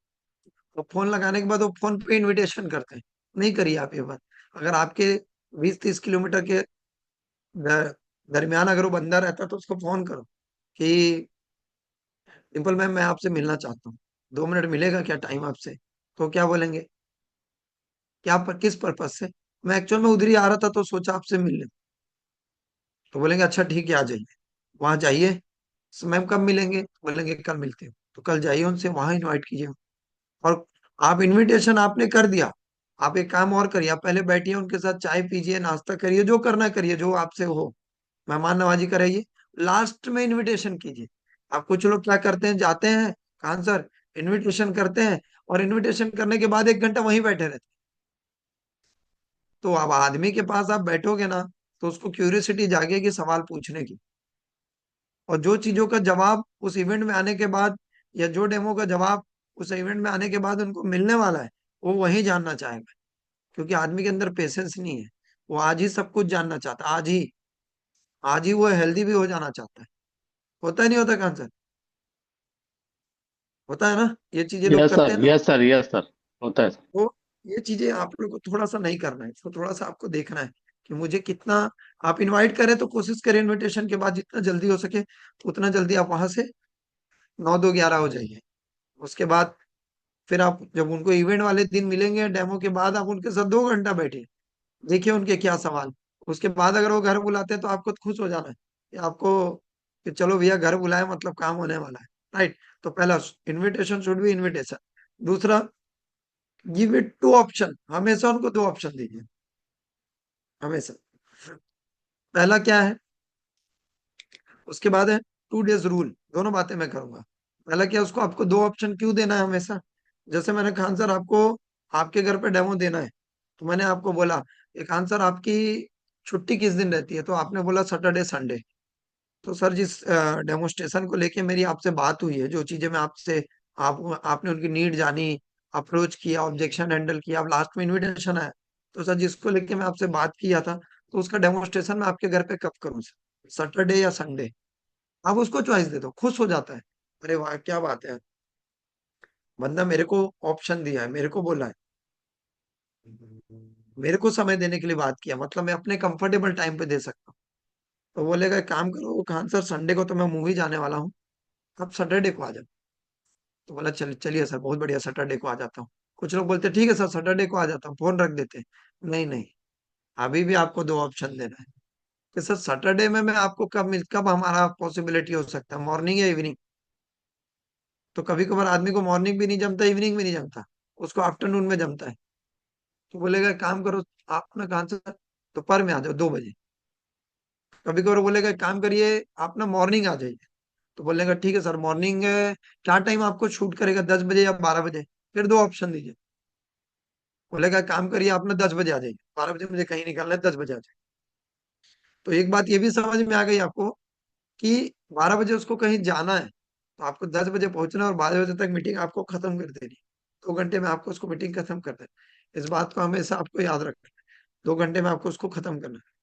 तो फोन लगाने के बाद वो फोन पे इनविटेशन करते हैं। नहीं करिए आप ये बात। अगर आपके 20-30 किलोमीटर के द- दरमियान अगर वो बंदा रहता है, तो उसको फोन करो कि डिम्पल मैम मैं आपसे मिलना चाहता हूँ, 2 मिनट मिलेगा क्या टाइम आपसे। तो क्या बोलेंगे, किस पर्पज से। मैं एक्चुअल में उधर ही आ रहा था, तो सोचा आपसे मिल ले। तो बोलेंगे अच्छा ठीक है आ जाइए। वहां जाइए, मैम कब मिलेंगे, बोलेंगे कल मिलते हो, तो कल जाइए उनसे वहां इनवाइट कीजिए। और आप इनविटेशन आपने कर दिया, आप एक काम और करिए, आप पहले बैठिए उनके साथ, चाय पीजिए, नाश्ता करिए, जो करना है करिए, जो आपसे हो, मेहमान नवाजी कराइए। लास्ट में इनविटेशन कीजिए। आप कुछ लोग क्या करते हैं, जाते हैं खान सर, इनविटेशन करते हैं, और इनविटेशन करने के बाद 1 घंटा वहीं बैठे रहते हैं। तो अब आदमी के पास आप बैठोगे ना, तो उसको क्यूरियोसिटी जागेगी सवाल पूछने की। और जो चीजों का जवाब उस इवेंट में आने के बाद, या जो डेमो का जवाब उस इवेंट में आने के बाद उनको मिलने वाला है, वो वही जानना चाहेगा। क्योंकि आदमी के अंदर पेशेंस नहीं है, वो आज ही सब कुछ जानना चाहता है, आज ही वो हेल्दी भी हो जाना चाहता है। होता है नहीं होता कांसर, होता है ना, ये चीजें लोग यस करते सर, हैं ना। Yes sir, yes sir. होता है सर। तो ये चीजें आप लोग को थोड़ा सा नहीं करना है, इसको थोड़ा सा आपको देखना है कि मुझे कितना। आप इनवाइट करें तो कोशिश करें इनविटेशन के बाद जितना जल्दी हो सके उतना जल्दी आप वहां से 9, 2, 11 हो जाइए। उसके बाद फिर आप जब उनको इवेंट वाले दिन मिलेंगे, डेमो के बाद आप उनके साथ 2 घंटा बैठिए, देखिए उनके क्या सवाल। उसके बाद अगर वो घर बुलाते हैं, तो आपको तो खुश हो जाना है कि आपको, कि चलो भैया घर बुलाए मतलब काम होने वाला है। राइट। तो पहला, इनविटेशन शुड बी इनविटेशन। दूसरा, गिव इट 2 ऑप्शन, हमेशा उनको 2 ऑप्शन दीजिए, हमेशा। पहला क्या है, उसके बाद है 2 डेज रूल। दोनों बातें मैं करूंगा। पहला क्या, उसको आपको 2 ऑप्शन क्यों देना है हमेशा। जैसे मैंने खान सर आपको आपके घर पे डेमो देना है। तो मैंने आपको बोला, एक आंसर, आपकी छुट्टी किस दिन रहती है? तो आपने बोला सैटरडे संडे। तो सर, जिस डेमोस्ट्रेशन को लेके मेरी आपसे बात हुई है, जो चीजें मैं आपसे, आपने उनकी नीड जानी, अप्रोच किया, ऑब्जेक्शन हैंडल किया, अब लास्ट में इनविटेशन आया, तो सर जिसको लेके मैं आपसे बात किया था, तो उसका डेमोस्ट्रेशन मैं आपके घर पे कब करूं सर? सैटरडे या संडे? आप उसको चॉइस दे दो, खुश हो जाता है। अरे वाह, क्या बात है, बंदा मेरे को ऑप्शन दिया है, मेरे को बोला है, मेरे को समय देने के लिए बात किया, मतलब मैं अपने कंफर्टेबल टाइम पे दे सकता हूँ। तो बोलेगा, एक काम करो खान सर, संडे को तो मैं मूवी जाने वाला हूँ, आप सैटरडे को आ जाओ। तो बोला, चलिए सर, बहुत बढ़िया, सैटरडे को आ जाता हूँ। कुछ लोग बोलते ठीक है सर, सैटरडे को आ जाता हूँ, फोन रख देते हैं। नहीं नहीं, अभी भी आपको दो ऑप्शन देना है कि सर सैटरडे में मैं आपको कब हमारा पॉसिबिलिटी हो सकता है, मॉर्निंग या इवनिंग? तो कभी कभार आदमी को मॉर्निंग भी नहीं जमता, इवनिंग भी नहीं जमता, उसको आफ्टरनून में जमता है। तो बोलेगा, एक काम करो, आप ना कहाँ से दोपहर में आ जाओ 2 बजे। कभी कभार बोलेगा, एक काम करिए, आप ना मॉर्निंग आ जाइए। तो बोलेगा, ठीक है सर, मॉर्निंग क्या टाइम आपको शूट करेगा, 10 बजे या 12 बजे? फिर दो ऑप्शन दीजिए। बोलेगा, काम करिए, आप ना 10 बजे आ जाइए, 12 बजे मुझे कहीं निकलना है, 10 बजे आ जाइए। तो एक बात ये भी समझ में आ गई आपको कि 12 बजे उसको कहीं जाना है, तो आपको 10 बजे पहुंचना है और 12 बजे तक मीटिंग आपको खत्म कर देनी। 2 घंटे में आपको उसको मीटिंग खत्म कर देनी। इस बात को हमेशा आपको याद रखना है, 2 घंटे में आपको उसको खत्म करना है।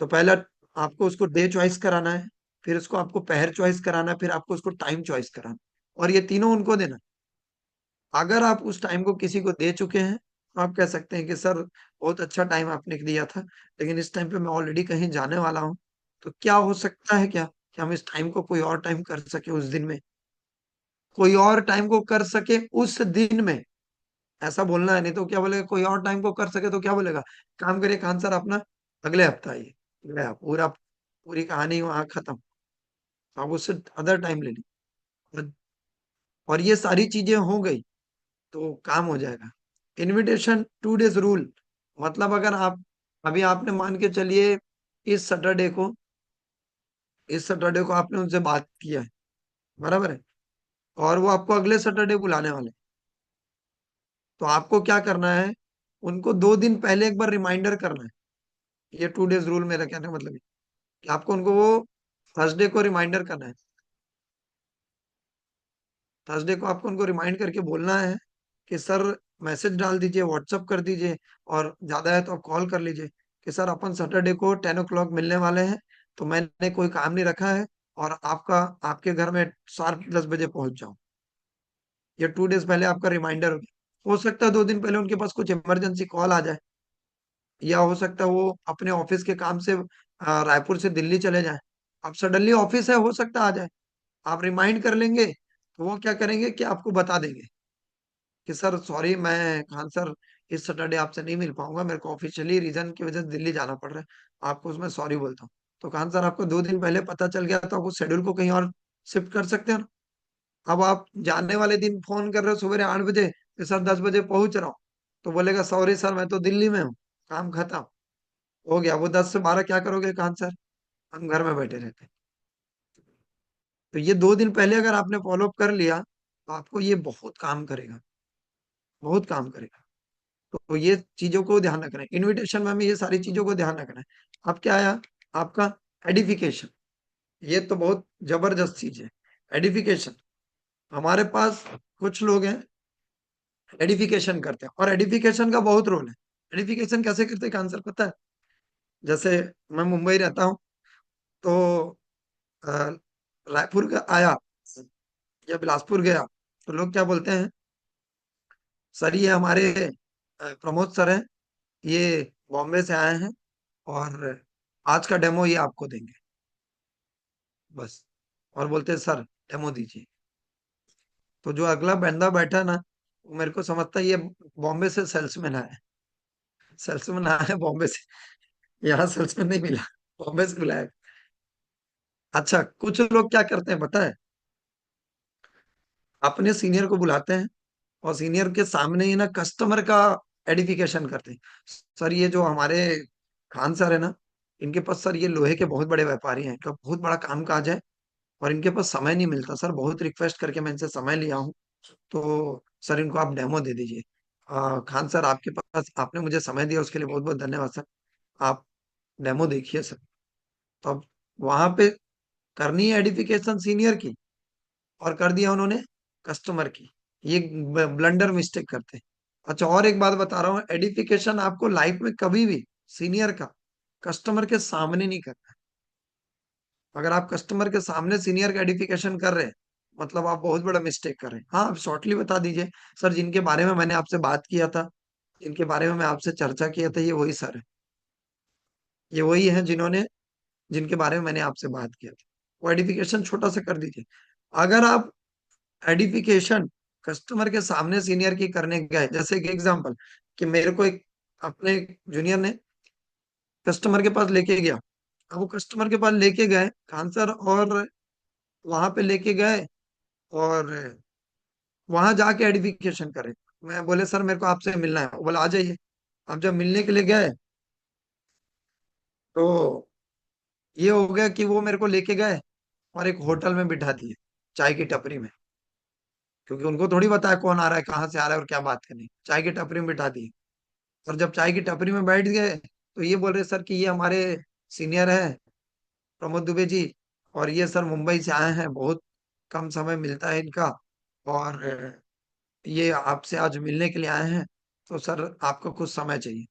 तो पहला, आपको उसको डे चॉइस कराना है, फिर उसको आपको पहर चॉइस कराना है, फिर आपको उसको टाइम चॉइस कराना है, और ये तीनों उनको देना है। अगर आप उस टाइम को किसी को दे चुके हैं, तो आप कह सकते हैं कि सर, बहुत अच्छा टाइम आपने दिया था, लेकिन इस टाइम पे मैं ऑलरेडी कहीं जाने वाला हूँ। तो क्या हो सकता है क्या कि हम इस टाइम को कोई और टाइम कर सके उस दिन में, कोई और टाइम को कर सके उस दिन में? ऐसा बोलना है, नहीं तो क्या बोलेगा, कोई और टाइम को कर सके तो क्या बोलेगा, काम करिए खान सर, अपना अगले हफ्ता आइए। गया पूरा, पूरी कहानी वहां खत्म। आप उससे अदर टाइम ले लीजिए। और और ये सारी चीजें हो गई तो काम हो जाएगा। इनविटेशन 2 डेज रूल, मतलब अगर आप, अभी आपने मान के चलिए, इस सैटरडे को इस सैटरडे को आपने उनसे बात किया है, बराबर है, और वो आपको अगले सैटरडे बुलाने वाले हैं। तो आपको क्या करना है, उनको 2 दिन पहले एक बार रिमाइंडर करना है। ये 2 डेज रूल मेरा कहने का मतलब है कि आपको उनको वो थर्सडे को रिमाइंडर करना है। थर्सडे को आपको उनको रिमाइंड करके बोलना है कि सर, मैसेज डाल दीजिए, व्हाट्सअप कर दीजिए, और ज्यादा है तो आप कॉल कर लीजिए कि सर, अपन सैटरडे को 10 o'clock मिलने वाले हैं, तो मैंने कोई काम नहीं रखा है, और आपके घर में शार्प 10 बजे पहुंच जाऊं। ये 2 डेज पहले आपका रिमाइंडर हो सकता है 2 दिन पहले उनके पास कुछ इमरजेंसी कॉल आ जाए, या हो सकता है वो अपने ऑफिस के काम से रायपुर से दिल्ली चले जाएं। अब सडनली ऑफिस है, हो सकता है आ जाए, आप रिमाइंड कर लेंगे, तो वो क्या करेंगे कि आपको बता देंगे कि सर सॉरी, मैं खान सर इस सैटरडे आपसे नहीं मिल पाऊंगा, मेरे को ऑफिशियली रीजन की वजह से दिल्ली जाना पड़ रहा है, आपको उसमें सॉरी बोलता हूँ। तो खान सर, आपको 2 दिन पहले पता चल गया तो आप उस शेड्यूल को कहीं और शिफ्ट कर सकते हो ना। अब आप जाने वाले दिन फोन कर रहे हो सुबह 8 बजे कि सर 10 बजे पहुंच रहा हूँ, तो बोलेगा, सॉरी सर, मैं तो दिल्ली में हूँ, काम खत्म हो गया। वो 10 से 12 क्या करोगे खान सर? हम घर में बैठे रहते हैं। तो ये 2 दिन पहले अगर आपने फॉलो अप कर लिया, तो आपको ये बहुत काम करेगा, बहुत काम करेगा। तो ये चीजों को ध्यान रखना है, इनविटेशन में हमें ये सारी चीजों को ध्यान रखना है। अब क्या आया, आपका एडिफिकेशन। ये तो बहुत जबरदस्त चीज है, एडिफिकेशन। हमारे पास कुछ लोग हैं, एडिफिकेशन करते हैं, और एडिफिकेशन का बहुत रोल है। एडिफिकेशन कैसे करते हैं, आंसर पता है? जैसे मैं मुंबई रहता हूँ, तो अ, रायपुर का आया या बिलासपुर गया, तो लोग क्या बोलते हैं, सर ये हमारे प्रमोद सर हैं, ये बॉम्बे से आए हैं, और आज का डेमो ये आपको देंगे, बस। और बोलते हैं, सर डेमो दीजिए। तो जो अगला बंदा बैठा है ना, वो मेरे को समझता है ये बॉम्बे से सेल्समैन आया है, सेल्समैन आया है बॉम्बे से, यहाँ सेल्समैन नहीं मिला, बॉम्बे से बुलाया। अच्छा, कुछ लोग क्या करते हैं पता है, अपने सीनियर को बुलाते हैं, और सीनियर के सामने ही ना कस्टमर का एडिफिकेशन करते हैं। सर ये जो हमारे खान सर है ना, इनके पास सर ये लोहे के बहुत बड़े व्यापारी हैं, इनका बहुत बड़ा काम काज है, और इनके पास समय नहीं मिलता सर, बहुत रिक्वेस्ट करके मैं इनसे समय लिया हूँ, तो सर इनको आप डेमो दे दीजिए। खान सर, आपके पास आपने मुझे समय दिया उसके लिए बहुत बहुत धन्यवाद सर। आप डेमो देखिए सर। तो अब वहां पे करनी है एडिफिकेशन सीनियर की, और कर दिया उन्होंने कस्टमर की। ये ब्लंडर मिस्टेक करते हैं। अच्छा, और एक बात बता रहा हूँ, एडिफिकेशन आपको लाइफ में कभी भी सीनियर का कस्टमर के सामने नहीं करना है। अगर आप कस्टमर के सामने सीनियर का एडिफिकेशन कर रहे हैं, मतलब आप बहुत बड़ा मिस्टेक कर रहे हैं। हाँ, आप शॉर्टली बता दीजिए, सर जिनके बारे में मैंने आपसे बात किया था, जिनके बारे में मैं आपसे चर्चा किया था, ये वही सर है। ये वही है जिन्होंने, जिनके बारे में मैंने आपसे बात किया था। वो एडिफिकेशन छोटा सा कर दीजिए। अगर आप एडिफिकेशन कस्टमर के सामने सीनियर की करने गए, जैसे एक एग्जांपल, कि मेरे को एक अपने जूनियर ने कस्टमर के पास लेके गया। अब वो कस्टमर के पास लेके गए खान सर, और वहां पे लेके गए, और वहां जाके एडिफिकेशन करे। मैं बोले सर मेरे को आपसे मिलना है, वो बोला आ जाइए। अब जब मिलने के लिए गए, तो ये हो गया कि वो मेरे को लेके गए और एक होटल में बिठा दिए, चाय की टपरी में। क्योंकि उनको थोड़ी पता है कौन आ रहा है, कहाँ से आ रहा है और क्या बात करनी है। चाय की टपरी में बिठा दिए। और जब चाय की टपरी में बैठ गए, तो ये बोल रहे सर कि ये हमारे सीनियर है, प्रमोद दुबे जी, और ये सर मुंबई से आए हैं, बहुत कम समय मिलता है इनका, और ये आपसे आज मिलने के लिए आए हैं, तो सर आपको कुछ समय चाहिए।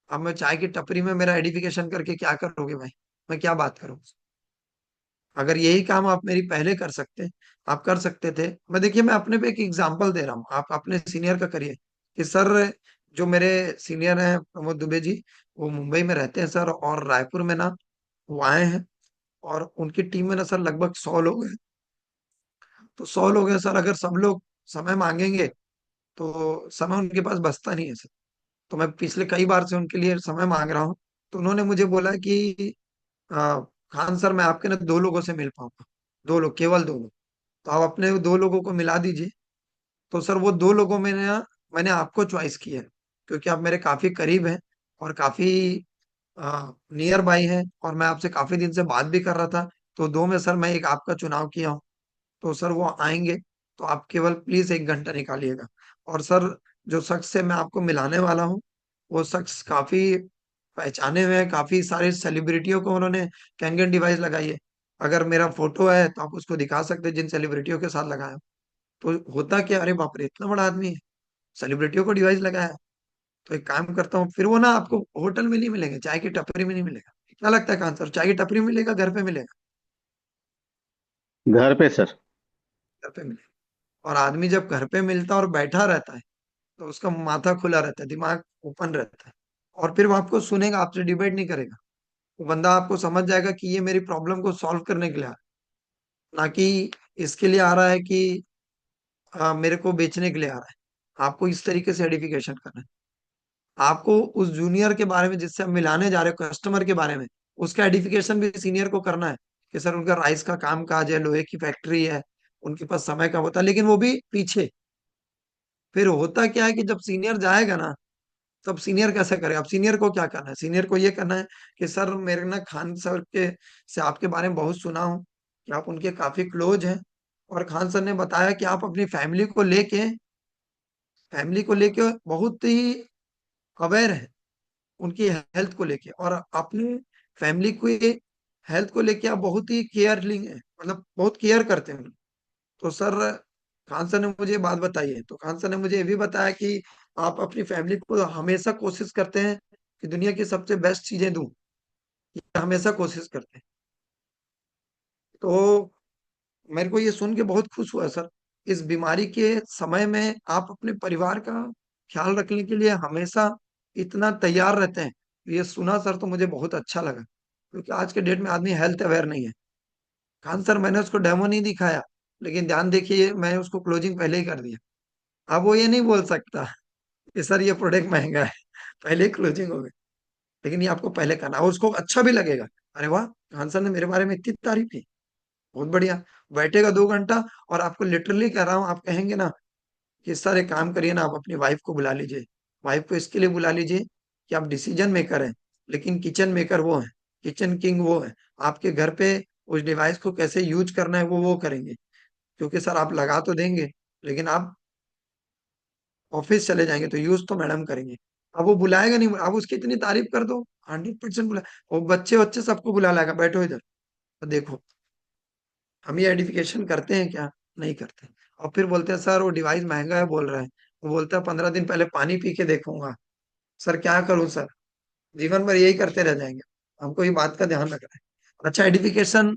अब मैं चाय की टपरी में मेरा एडिफिकेशन करके क्या करोगे भाई? मैं क्या बात करूं? अगर यही काम आप मेरी पहले कर सकते, आप कर सकते थे। मैं देखिए, मैं अपने पे एक एग्जांपल दे रहा हूँ, आप अपने सीनियर का करिए। कि सर, जो मेरे सीनियर हैं प्रमोद दुबे जी, वो मुंबई में रहते हैं सर, और रायपुर में ना वो आए हैं, और उनकी टीम में ना सर लगभग 100 लोग हैं। तो 100 लोग हैं सर, अगर सब लोग समय मांगेंगे, तो समय उनके पास बचता नहीं है सर। तो मैं पिछले कई बार से उनके लिए समय मांग रहा हूँ। तो उन्होंने मुझे बोला कि आ, खान सर, मैं आपके ना 2 लोगों से मिल पाऊंगा। 2 लोग, केवल 2 लोग। तो आप अपने 2 लोगों को मिला दीजिए। तो सर वो 2 लोगों में ना मैंने आपको चॉइस किया है, क्योंकि आप मेरे काफी करीब हैं, और काफी नियर बाई हैं, और मैं आपसे काफी दिन से बात भी कर रहा था। तो दो में सर मैं एक आपका चुनाव किया हूँ। तो सर वो आएंगे, तो आप केवल प्लीज 1 घंटा निकालिएगा। और सर, जो शख्स से मैं आपको मिलाने वाला हूँ, वो शख्स काफी पहचाने हुए हैं, काफी सारे सेलिब्रिटियों को उन्होंने कैंगन डिवाइस लगाई है। अगर मेरा फोटो है तो आप उसको दिखा सकते हैं, जिन सेलिब्रिटियों के साथ लगाया। तो होता क्या, अरे बाप रे, इतना बड़ा आदमी है, सेलिब्रिटियों को डिवाइस लगाया है। तो एक काम करता हूँ, फिर वो ना आपको होटल में नहीं मिलेंगे, चाय की टपरी में नहीं मिलेगा। क्या लगता है कान सर, चाय की टपरी में मिलेगा, घर पे मिलेगा? घर पे सर। घर पे मिलेगा। और आदमी जब घर पे मिलता है और बैठा रहता है, तो उसका माथा खुला रहता है, दिमाग ओपन रहता है। और फिर वो आपको सुनेगा, आपसे डिबेट नहीं करेगा। वो बंदा आपको समझ जाएगा कि ये मेरी प्रॉब्लम को सॉल्व करने के लिए आ रहा है, ना कि इसके लिए आ रहा है कि मेरे को बेचने के लिए आ रहा है। आपको इस तरीके से एडिफिकेशन करना है। आपको उस जूनियर के बारे में जिससे हम मिलाने जा रहे हो, कस्टमर के बारे में, उसका एडिफिकेशन भी सीनियर को करना है। कि सर उनका राइस का काम काज है, लोहे की फैक्ट्री है, उनके पास समय का होता है, लेकिन वो भी पीछे। फिर होता क्या है कि जब सीनियर जाएगा ना, तब सीनियर कैसे करे? अब सीनियर को क्या करना है? सीनियर को ये करना है कि सर मेरे ना खान सर के से आपके बारे में बहुत सुना हूँ, कि आप उनके काफी क्लोज हैं, और खान सर ने बताया कि आप अपनी फैमिली को लेके बहुत ही अवेयर है, उनकी हेल्थ को लेके, और अपनी फैमिली को हेल्थ को लेके आप बहुत ही केयरलिंग है, मतलब बहुत केयर करते हैं। तो सर, खान सर ने मुझे ये बात बताई है। तो खान सर ने मुझे ये भी बताया कि आप अपनी फैमिली को हमेशा कोशिश करते हैं कि दुनिया की सबसे बेस्ट चीजें दूं। ये हमेशा कोशिश करते हैं। तो मेरे को ये सुन के बहुत खुश हुआ सर। इस बीमारी के समय में आप अपने परिवार का ख्याल रखने के लिए हमेशा इतना तैयार रहते हैं। ये सुना सर, तो मुझे बहुत अच्छा लगा, क्योंकि आज के डेट में आदमी हेल्थ अवेयर नहीं है। खान सर, मैंने उसको डेमो नहीं दिखाया, लेकिन ध्यान देखिए, मैं उसको क्लोजिंग पहले ही कर दिया। अब वो ये नहीं बोल सकता कि सर ये प्रोडक्ट महंगा है, पहले ही क्लोजिंग हो गई। लेकिन ये आपको पहले करना, और उसको अच्छा भी लगेगा। अरे वाह, खान सर ने मेरे बारे में इतनी तारीफ की, बहुत बढ़िया। बैठेगा 2 घंटा, और आपको लिटरली कह रहा हूँ, आप कहेंगे ना कि सर एक काम करिए ना, आप अपनी वाइफ को बुला लीजिए। वाइफ को इसके लिए बुला लीजिए कि आप डिसीजन मेकर हैं, लेकिन किचन मेकर वो है, किचन किंग वो है। आपके घर पे उस डिवाइस को कैसे यूज करना है, वो करेंगे। क्योंकि सर आप लगा तो देंगे, लेकिन आप ऑफिस चले जाएंगे तो यूज तो मैडम करेंगे। अब वो बुलाएगा नहीं, अब उसकी इतनी तारीफ कर दो, 100% बुला। वो बच्चे बच्चे सबको बुला लाएगा, बैठो इधर, तो देखो हम ये एडिफिकेशन करते हैं क्या? नहीं करते। और फिर बोलते हैं सर वो डिवाइस महंगा है बोल रहे हैं। वो बोलता है 15 दिन पहले पानी पी के देखूंगा। सर क्या करूं सर? जीवन भर यही करते रह जाएंगे। हमको ये बात का ध्यान रखना है। अच्छा, एडिफिकेशन,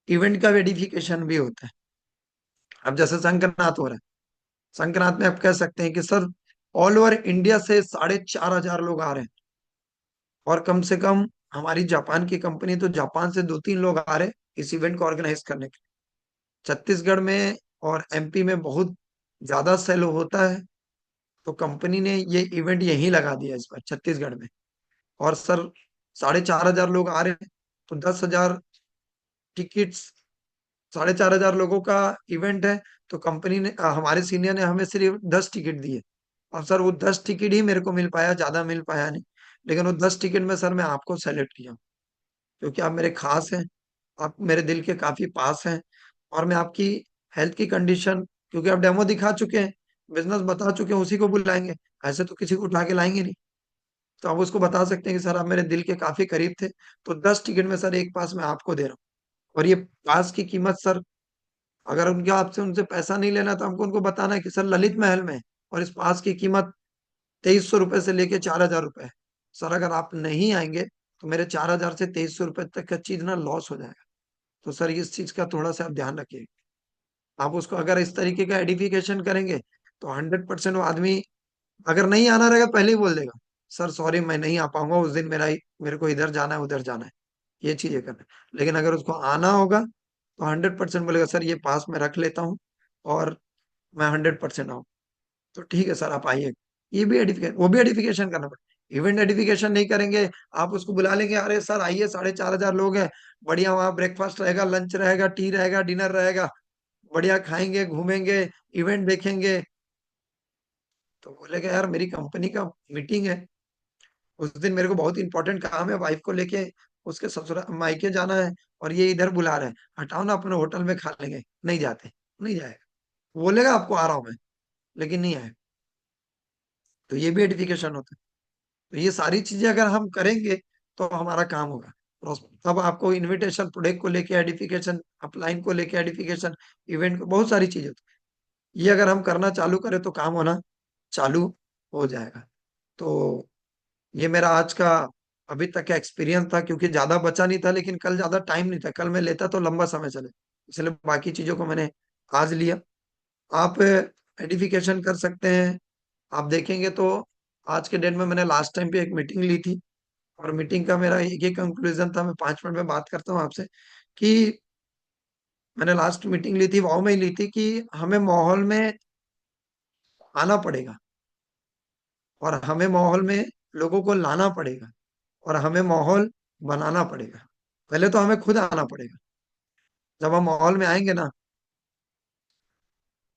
इवेंट का एडिफिकेशन भी होता है। अब जैसे संक्रांत हो रहा है, संक्रांत में आप कह सकते हैं कि सर ऑल ओवर इंडिया से 4,500 लोग आ रहे हैं, और कम से कम हमारी जापान की कंपनी, तो जापान से 2-3 लोग आ रहे हैं इस इवेंट को ऑर्गेनाइज करने के लिए। छत्तीसगढ़ में और एमपी में बहुत ज्यादा सेल होता है, तो कंपनी ने ये इवेंट यहीं लगा दिया इस बार छत्तीसगढ़ में। और सर 4,500 लोग आ रहे हैं, तो 10,000 टिकट्स, 4,500 लोगों का इवेंट है। तो कंपनी ने, हमारे सीनियर ने हमें सिर्फ 10 टिकट दिए। और सर वो 10 टिकट ही मेरे को मिल पाया, ज्यादा मिल पाया नहीं। लेकिन वो 10 टिकट में सर मैं आपको सेलेक्ट किया, क्योंकि आप मेरे खास हैं, आप मेरे दिल के काफी पास हैं। और मैं आपकी हेल्थ की कंडीशन, क्योंकि आप डेमो दिखा चुके हैं, बिजनेस बता चुके हैं, उसी को बुलाएंगे। ऐसे तो किसी को उठा के लाएंगे नहीं। तो आप उसको बता सकते हैं कि सर आप मेरे दिल के काफी करीब थे, तो 10 टिकट में सर एक पास मैं आपको दे रहा हूँ। और ये पास की कीमत सर, अगर उनके आपसे उनसे पैसा नहीं लेना तो हमको उनको बताना है कि सर ललित महल में है, और इस पास की कीमत 2,300 रुपए से लेके 4,000 रुपए है। सर अगर आप नहीं आएंगे तो मेरे 4,000 से 2,300 रुपए तक का चीज ना लॉस हो जाएगा। तो सर इस चीज का थोड़ा सा आप ध्यान रखिए। आप उसको अगर इस तरीके का एडिफिकेशन करेंगे तो 100% वो आदमी, अगर नहीं आना रहेगा पहले ही बोल देगा, सर सॉरी मैं नहीं आ पाऊंगा उस दिन, मेरे को इधर जाना है उधर जाना है, ये चीजें करना है। लेकिन अगर उसको आना होगा तो 100% बोलेगा सर ये पास में रख लेता हूँ, और मैं 100% आऊँ। तो ठीक है सर आप आइए। ये भी एडिफिकेशन, वो भी एडिफिकेशन करना पड़ेगा। इवेंट एडिफिकेशन नहीं करेंगे, आप उसको बुला लेंगे, अरे सर आइए 4,500 लोग हैं, बढ़िया वहाँ ब्रेकफास्ट रहेगा, लंच रहेगा, टी रहेगा, डिनर रहेगा, बढ़िया खाएंगे घूमेंगे, इवेंट देखेंगे। तो बोलेगा यार मेरी कंपनी का मीटिंग है, उस दिन मेरे को बहुत इंपॉर्टेंट काम है, वाइफ को लेके उसके ससुर मायके जाना है, और ये इधर बुला रहे हैं, हटाओ ना अपने होटल में खा लेंगे। नहीं जाते, नहीं जाएगा। बोलेगा आपको आ रहा हूं मैं, लेकिन नहीं आए। तो ये भी एडिफिकेशन होता है। तो ये सारी चीजें अगर हम करेंगे तो हमारा काम होगा। तब आपको इनविटेशन प्रोडक्ट को लेके एडिफिकेशन, अपलाइन को लेके एडिफिकेशन, इवेंट को, बहुत सारी चीजें होती हैं। ये अगर हम करना चालू करें तो काम होना चालू हो जाएगा। तो ये मेरा आज का अभी तक का एक्सपीरियंस था, क्योंकि ज्यादा बचा नहीं था, लेकिन कल ज्यादा टाइम नहीं था, कल मैं लेता तो लंबा समय चले, इसलिए बाकी चीजों को मैंने आज लिया। आप एडिफिकेशन कर सकते हैं। आप देखेंगे तो आज के डेट में मैंने लास्ट टाइम पे एक मीटिंग ली थी, और मीटिंग का मेरा एक ही कंक्लूजन था, मैं 5 मिनट में बात करता हूँ आपसे, कि मैंने लास्ट मीटिंग ली थी, वाव में ही ली थी, कि हमें माहौल में आना पड़ेगा, और हमें माहौल में लोगों को लाना पड़ेगा, और हमें माहौल बनाना पड़ेगा। पहले तो हमें खुद आना पड़ेगा। जब हम माहौल में आएंगे ना,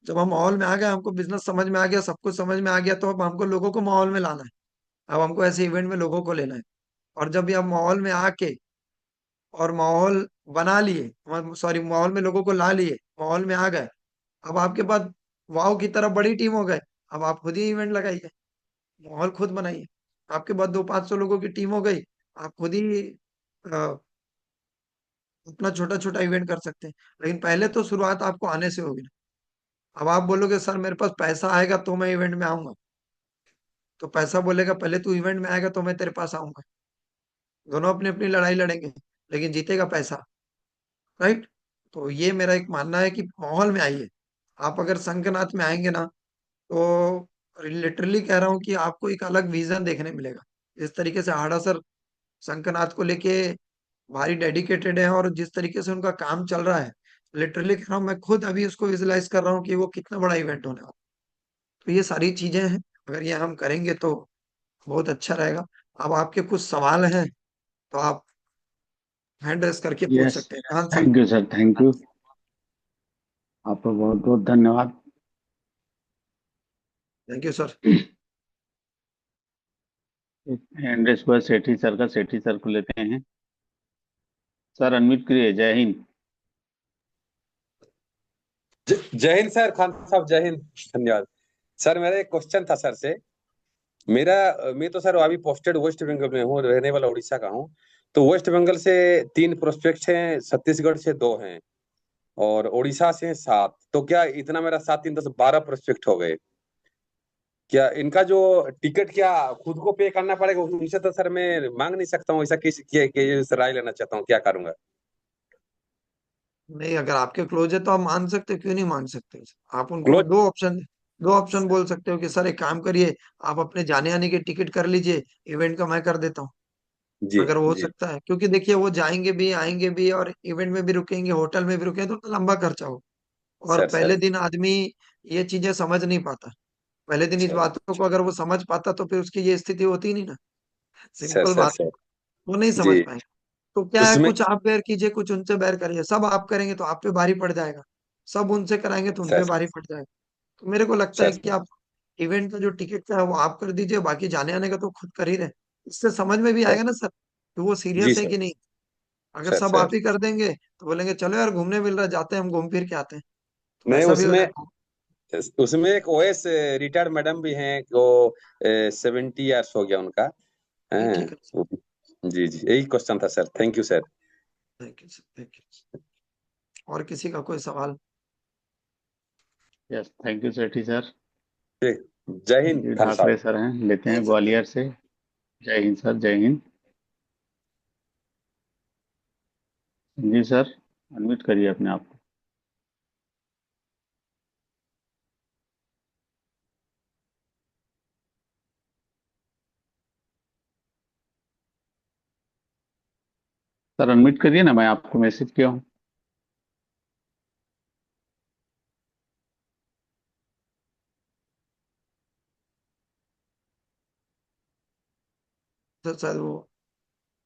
जब हम माहौल में आ गए, हमको बिजनेस समझ में आ गया, सब कुछ समझ में आ गया, तो अब हमको लोगों को माहौल में लाना है। अब हमको ऐसे इवेंट में लोगों को लेना है। और जब भी हम माहौल में आके और माहौल बना लिए, सॉरी माहौल में लोगों को ला लिए, माहौल में आ गए, अब आपके पास वाव की तरफ बड़ी टीम हो गए। अब आप खुद ही इवेंट लगाइए, माहौल खुद बनाइए। आपके पास 200-500 लोगों की टीम हो गई, आप खुद ही अपना छोटा छोटा इवेंट कर सकते हैं। लेकिन पहले तो शुरुआत आपको आने से होगी ना। अब आप बोलोगे सर मेरे पास पैसा आएगा तो मैं इवेंट में आऊंगा, तो पैसा बोलेगा पहले तू इवेंट में आएगा तो मैं तेरे पास आऊंगा। दोनों अपनी अपनी लड़ाई लड़ेंगे, लेकिन जीतेगा पैसा, राइट? तो ये मेरा एक मानना है कि माहौल में आइए। आप अगर संघनाथ में आएंगे ना, तो लिटरली कह रहा हूँ कि आपको एक अलग विजन देखने मिलेगा। जिस तरीके से हाड़ा सर शंखनाथ को लेके भारी डेडिकेटेड है, और जिस तरीके से उनका काम चल रहा है, लिटरली कह रहा हूँ, मैं खुद अभी उसको विजुलाइज कर रहा हूँ कि वो कितना बड़ा इवेंट होने वाला। तो ये सारी चीजें हैं, अगर ये हम करेंगे तो बहुत अच्छा रहेगा। अब आपके कुछ सवाल हैं तो आप हैंड रेस करके पूछ यस, सकते हैं, ध्यान से। Thank you sir, thank you. आपका बहुत बहुत धन्यवाद। Thank you sir. एंड्रेस पर सेठी सर का, सेठी सर को लेते हैं। सर अनम्यूट करिए। जय हिंद। जय हिंद सर, खान साहब जय हिंद। धन्यवाद। सर मेरा एक क्वेश्चन था सर से। मेरा मैं तो सर अभी पोस्टेड वेस्ट बंगाल में हूँ, रहने वाला उड़ीसा का हूँ। तो वेस्ट बंगाल से 3 प्रोस्पेक्ट हैं, छत्तीसगढ़ से 2 हैं, और उड़ीसा से 7। तो क्या इतना मेरा 7 3 10 12 प्रोस्पेक्ट हो गए? क्या इनका जो टिकट क्या खुद को पे करना पड़ेगा? उनसे तो सर मैं मांग नहीं सकता हूँ ऐसा। किस राय लेना चाहता हूँ, क्या करूंगा? नहीं, अगर आपके क्लोज है तो आप मान सकते हो, क्यों नहीं मान सकते? आप उनको क्लोज। दो ऑप्शन बोल सकते हो कि सर एक काम करिए, आप अपने जाने आने के टिकट कर लीजिए, इवेंट का मैं कर देता हूँ। जी अगर वो हो जी। सकता है, क्योंकि देखिए वो जाएंगे भी आएंगे भी और इवेंट में भी रुकेंगे, होटल में भी रुकेंगे, तो उतना लंबा खर्चा हो। और सर पहले सर। दिन आदमी ये चीजें समझ नहीं पाता। पहले दिन इस अच्छा। बातों को अगर वो समझ पाता तो फिर उसकी ये स्थिति होती ही नहीं ना। सर सिंपल सर बात है। सर। वो नहीं समझ जी। पाएंगे। तो क्या है, उसमें। कुछ आप बेयर कीजिए, कुछ उनसे बेयर करिए। सब आप करेंगे तो आप पे भारी पड़ जाएगा, सब उनसे कराएंगे तो उन सर पे भारी पड़ जाएगा। तो मेरे को लगता है सर। कि आप इवेंट का जो टिकट का है वो आप कर दीजिए, बाकी जाने आने का तो खुद कर ही रहे। इससे समझ में भी सर। आएगा ना सर कि वो जी सीरियस है सर। कि नहीं। अगर सर सब सर। आप ही कर देंगे तो बोलेंगे चलो यार घूमने मिल रहा है, जाते हैं, हम घूम फिर के आते हैं। तो नहीं, ऐसा भी हो उसमें जाएगा। उसमें एक ओएस रिटायर्ड मैडम भी हैं, वो 70 ईयर्स हो गया उनका। नहीं, हैं। ठीक है। जी जी, यही क्वेश्चन था sir. Thank you sir. Thank you sir, thank you. और किसी का कोई सवाल? Yes, thank you Sethi sir. ठीक। जय हिंद जी, खान ठाकरे साहब। सर हैं, लेते नहीं हैं सर। ग्वालियर से। जय हिंद सर, जय हिंद। जी सर, अनम्यूट करिए अपने आप को। सर अनम्यूट करिए ना, मैं आपको मैसेज किया हूँ। सर शायद वो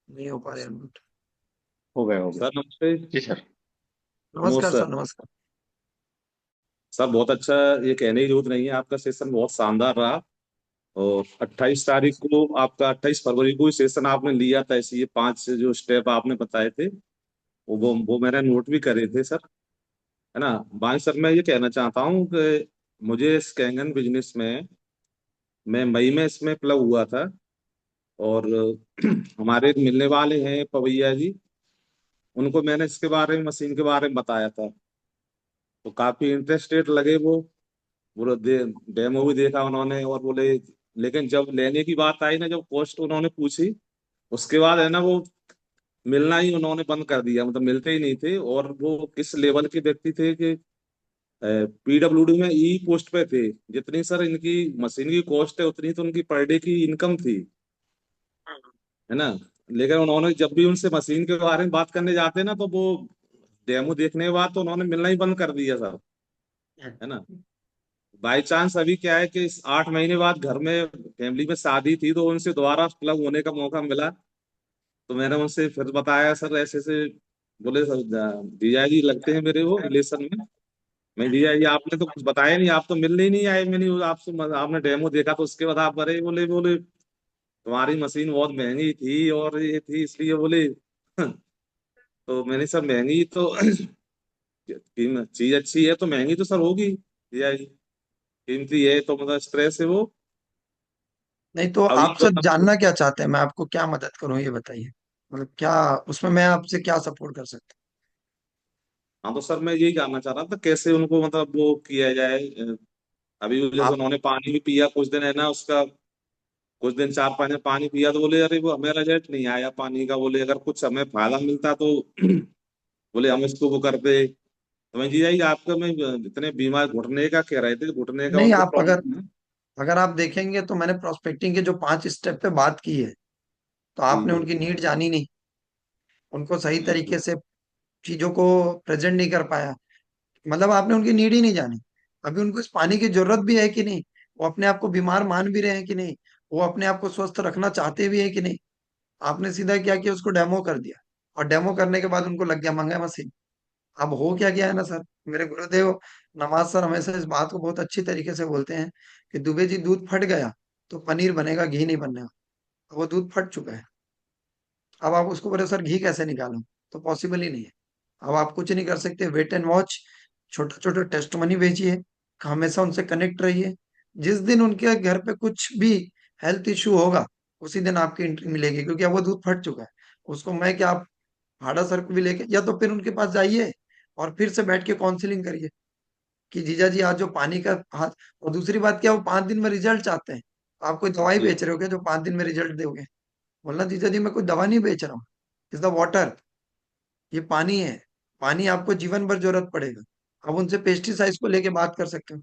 नहीं हो पा रहे unmute। हो गए, हो गए। सर नमस्ते। जी सर। नमस्कार नमस्ते सर, सर। नमस्कार। सर बहुत अच्छा। ये कहने की जरूरत नहीं है, आपका सेशन बहुत शानदार रहा। और 28 तारीख को आपका 28 फरवरी को ही सेशन आपने लिया था, ऐसे ये 5 जो स्टेप आपने बताए थे वो मैंने नोट भी करे थे सर। है ना। बाकी सर मैं ये कहना चाहता हूँ कि मुझे इस कैंगन बिजनेस में मैं मई में इसमें प्लग हुआ था। और हमारे एक मिलने वाले हैं पवैया जी, उनको मैंने इसके बारे में, मशीन के बारे में बताया था। तो काफी इंटरेस्टेड लगे वो। पूरा डेमो भी देखा उन्होंने और बोले। लेकिन जब लेने की बात आई ना, जब कॉस्ट उन्होंने पूछी, उसके बाद है ना वो मिलना ही उन्होंने बंद कर दिया, मतलब मिलते ही नहीं थे। और वो किस लेवल के व्यक्ति थे कि पीडब्ल्यूडी में ई पोस्ट पे थे। जितनी सर इनकी मशीन की कॉस्ट है उतनी तो उनकी पर डे की इनकम थी। है ना। लेकिन उन्होंने जब भी उनसे मशीन के बारे में बात करने जाते ना, तो वो डेमो देखने के बाद तो उन्होंने मिलना ही बंद कर दिया सर। है ना। बाई चांस अभी क्या है कि इस 8 महीने बाद घर में फैमिली में शादी थी, तो उनसे दोबारा क्लब होने का मौका मिला। तो मैंने उनसे फिर बताया सर ऐसे ऐसे। बोले सर जीजा जी लगते हैं मेरे वो रिलेशन में। मैं जीजा जी आपने तो कुछ बताया नहीं, आप तो मिलने ही नहीं आए। मैंने आपसे आपने डेमो देखा तो उसके बाद आप करे। बोले बोले तुम्हारी मशीन बहुत महंगी थी और ये थी इसलिए बोले। तो मैंने सर महंगी तो चीज अच्छी है तो महंगी तो सर होगी जीजा जी। कीमती है तो मतलब स्ट्रेस है वो। नहीं तो अब ये आप सर बताओ। जानना क्या चाहते हैं, मैं आपको क्या मदद करूं ये बताइए। मतलब क्या उसमें मैं आपसे क्या सपोर्ट कर सकता हाँ तो सर मैं यही जानना चाह रहा था कैसे उनको मतलब वो किया जाए। अभी वो हूं? जैसे आप उन्होंने पानी भी पिया कुछ दिन, है ना, उसका कुछ दिन 4 5 दिन पानी पिया तो बोले अरे वो हमें रिजल्ट नहीं आया पानी का। बोले अगर कुछ हमें फायदा मिलता तो बोले हम इसको वो करते। तो मैं जी आई आपका मैं इतने बीमार घुटने का कह रहे थे, घुटने का नहीं, उनको आप अगर प्रॉब्लम है। अगर आप देखेंगे तो मैंने प्रोस्पेक्टिंग के जो 5 स्टेप पे बात की है, तो जी आपने उनकी नीड जानी नहीं, उनको सही तरीके से चीजों को प्रेजेंट नहीं कर पाया। मतलब आपने उनकी नीड ही नहीं जानी। अभी उनको इस पानी की जरूरत भी है कि नहीं, वो अपने आप को बीमार मान भी रहे हैं कि नहीं, वो अपने आप को स्वस्थ रखना चाहते भी है कि नहीं। आपने सीधा क्या किया, उसको डेमो कर दिया, और डेमो करने के बाद उनको लग गया महंगा मशीन। अब हो क्या गया है ना सर, मेरे गुरुदेव नवाज सर हमेशा इस बात को बहुत अच्छी तरीके से बोलते हैं कि दुबे जी दूध फट गया तो पनीर बनेगा, घी नहीं बनेगा। अब वो दूध फट चुका है। अब आप उसको बोले सर घी कैसे निकालो, तो पॉसिबल ही नहीं है। अब आप कुछ नहीं कर सकते, वेट एंड वॉच। छोटा छोटा टेस्ट मनी भेजिए, हमेशा उनसे कनेक्ट रहिए। जिस दिन उनके घर पे कुछ भी हेल्थ इश्यू होगा उसी दिन आपकी एंट्री मिलेगी, क्योंकि अब वो दूध फट चुका है। उसको मैं क्या, आप हाड़ा सर को भी लेके, या तो फिर उनके पास जाइए और फिर से बैठ के काउंसलिंग करिए कि जीजा जी आज जो पानी का हाथ। और दूसरी बात क्या, वो 5 दिन में रिजल्ट चाहते हैं, तो आप कोई दवाई जी बेच रहे हो क्या जो 5 दिन में रिजल्ट दोगे? बोलना जीजा जी मैं कोई दवा नहीं बेच रहा हूँ, इज द वाटर, ये पानी है, पानी आपको जीवन भर जरूरत पड़ेगा। अब उनसे पेस्टिसाइड्स को लेके बात कर सकते हो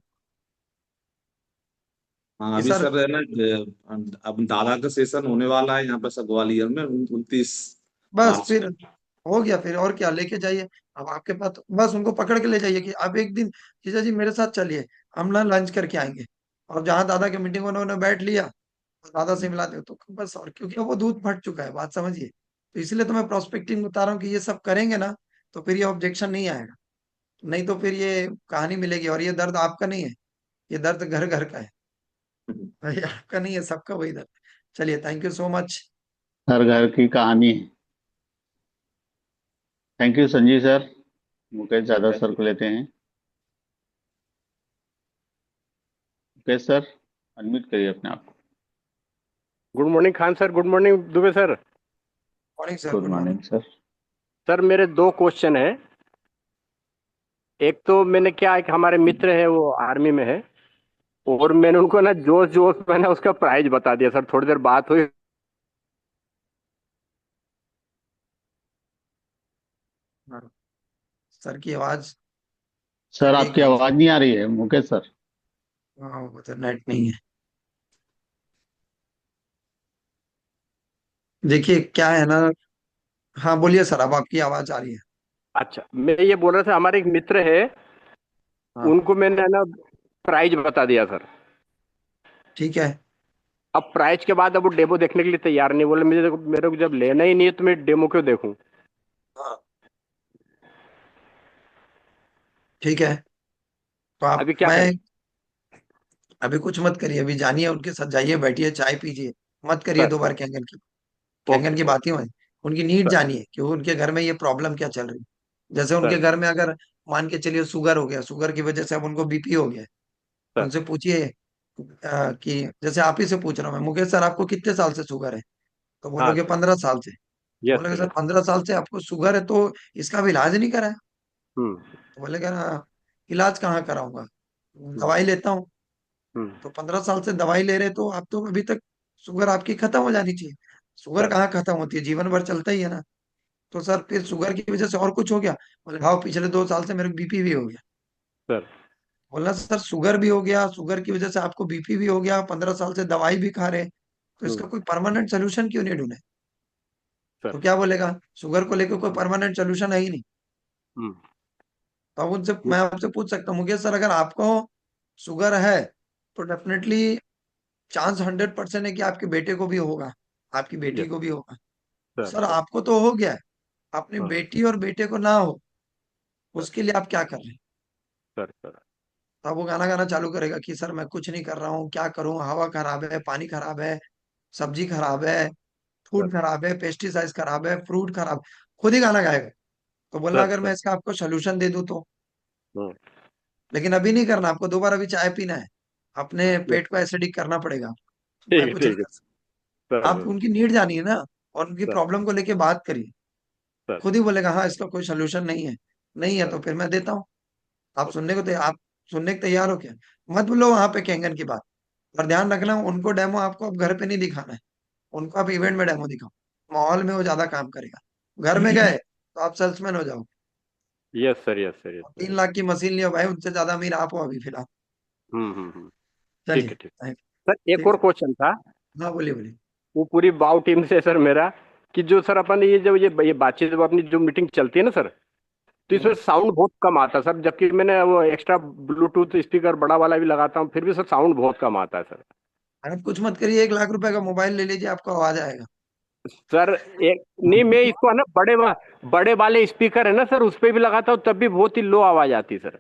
हाँ, कि अभी सर, सर है ना, अब दादा का सेशन होने वाला है यहाँ पर सर ग्वालियर में 29 बस मार्च फिर को। हो गया, फिर और क्या, लेके जाइए। अब आपके पास बस उनको पकड़ के ले जाइए कि आप एक दिन जीजा जी मेरे साथ चलिए, हम ना लंच करके आएंगे, और जहां दादा की मीटिंग उन्होंने बैठ लिया, दादा से मिला दे तो बस। और क्योंकि अब वो दूध फट चुका है, बात समझिए। तो इसलिए तो मैं प्रोस्पेक्टिंग बता रहा हूँ कि ये सब करेंगे ना, तो फिर ये ऑब्जेक्शन नहीं आएगा। नहीं तो फिर ये कहानी मिलेगी, और ये दर्द आपका नहीं है, ये दर्द घर घर का है भाई, आपका नहीं है, सबका वही दर्द। चलिए, थैंक यू सो मच। हर घर की कहानी है। Thank you Sanjeev sir. Mukesh Yadav sir को लेते हैं। मुकेश सर, अनम्यूट करिए अपने आप को। Good morning Khan sir, good morning Dubey sir. Morning sir, good good morning. Morning sir. Sir मेरे दो क्वेश्चन है। एक तो मैंने क्या है कि हमारे मित्र है वो आर्मी में है, और मैंने उनको ना जोश जोश में ना उसका प्राइस बता दिया सर, थोड़ी देर बात हुई। सर की आवाज सर कट गई आपकी कहाँ से? आवाज नहीं आ रही है मुकेश सर। हाँ, वो तो नेट नहीं है। देखिए क्या है ना, हाँ बोलिए सर, अब आपकी आवाज आ रही है। अच्छा, मैं ये बोल रहा था, हमारे एक मित्र है, हाँ, उनको मैंने ना प्राइस बता दिया सर। ठीक है। अब प्राइस के बाद अब वो डेमो देखने के लिए तैयार नहीं, बोले मुझे मेरे को जब लेना ही नहीं है तो मैं डेमो क्यों देखूं। हाँ, ठीक है। तो आप, अभी क्या करें? मैं, अभी कुछ मत करिए, अभी जानिए उनके साथ, जाइए बैठिए चाय पीजिए, मत करिए सर दो बार कैंगन की, कैंगन ओके की बात ही मत। उनकी नीड सर। जानिए कि उनके घर में ये प्रॉब्लम क्या चल रही है। जैसे उनके सर घर में अगर मान के चलिए शुगर हो गया, शुगर की वजह से अब उनको बीपी हो गया, तो सर उनसे पूछिए कि जैसे आप ही से पूछ रहा हूँ मैं, मुकेश सर आपको कितने साल से शुगर है? तो हाँ बोलोगे सर। 15 साल से। तो यस बोलेगा सर सर यस। 15 साल से आपको शुगर है तो इसका भी इलाज नहीं करा है? हम्म तो बोलेगा ना, इलाज कहाँ कराऊंगा, हम्म दवाई लेता हूँ। हम्म। तो 15 साल से दवाई ले रहे तो आप तो अभी तक शुगर आपकी खत्म हो जानी चाहिए। शुगर सर कहाँ खत्म होती है, जीवन भर चलता ही है ना। तो सर फिर शुगर की वजह से और कुछ हो गया? बोले हाँ, पिछले 2 साल से मेरे को बीपी भी हो गया। सर बोला सर शुगर भी हो गया, शुगर की वजह से आपको बीपी भी हो गया, 15 साल से दवाई भी खा रहे, तो हम्म इसका कोई परमानेंट सोल्यूशन क्यों नहीं ढूंढे? सर। तो क्या बोलेगा, शुगर को लेकर कोई परमानेंट सोल्यूशन है ही नहीं। हम्म तो अब उनसे मैं आपसे पूछ सकता हूँ, मुकेश सर अगर आपको शुगर है तो डेफिनेटली चांस 100% है कि आपके बेटे को भी होगा, आपकी बेटी यस को भी होगा। Sir sir sir. आपको तो हो गया है, अपनी हाँ बेटी और बेटे को ना हो, सर उसके लिए आप क्या कर रहे हैं? Sir sir. तो अब वो गाना गाना चालू करेगा कि सर मैं कुछ नहीं कर रहा हूँ, क्या करूँ, हवा खराब है, पानी खराब है, सब्जी खराब है, सर फूड खराब है, पेस्टिसाइड खराब है, फ्रूट खराब, खुद ही गाना गाएगा। तो बोलना सर अगर सर। मैं इसका आपको सोल्यूशन दे दूं तो। हम्म। लेकिन अभी नहीं करना, आपको दोबारा अभी चाय पीना है, अपने यस। पेट को एसिडिक करना पड़ेगा। मैं ठीक है कुछ नहीं ठीक है। कर सकता। सर आप उनकी नीड जानिए ना, और उनकी सर प्रॉब्लम को लेके बात करिए। सर खुद ही बोलेगा हाँ इसका कोई सोल्यूशन नहीं है, नहीं है सर। तो फिर मैं देता हूँ। आप ओके। आप सुनने को तैयार हो क्या? मत बोलो वहां पे कैंगन की बात। और ध्यान रखना, उनको डेमो आपको अब घर पे नहीं दिखाना है, उनको आप इवेंट में डेमो दिखाओ, माहौल में वो ज्यादा काम करेगा। घर में गए तो आप सेल्समैन हो जाओ। Yes sir yes sir yes और सर। 3 लाख की मशीन लियो भाई, उनसे ज्यादा अमीर आप हो अभी फिलहाल। ठीक चलिए, है ठीक। थैंक सर एक ठीक और है। क्वेश्चन था, हाँ बोलिए बोलिए। वो पूरी बाउ टीम से सर मेरा, कि जो सर अपन ये जब ये बातचीत जब अपनी जो मीटिंग चलती है ना सर, तो इसमें हम्म। साउंड बहुत कम आता है सर, जबकि मैंने वो एक्स्ट्रा ब्लूटूथ स्पीकर बड़ा वाला भी लगाता हूँ, फिर भी सर साउंड बहुत कम आता है सर। आप कुछ मत करिए, 1 लाख रुपए का मोबाइल ले लीजिए, आपको आवाज आएगा। सर एक नहीं, मैं इसको है ना बड़े वाले स्पीकर है ना सर, उस पे भी लगाता हूँ तब भी बहुत ही लो आवाज आती है सर।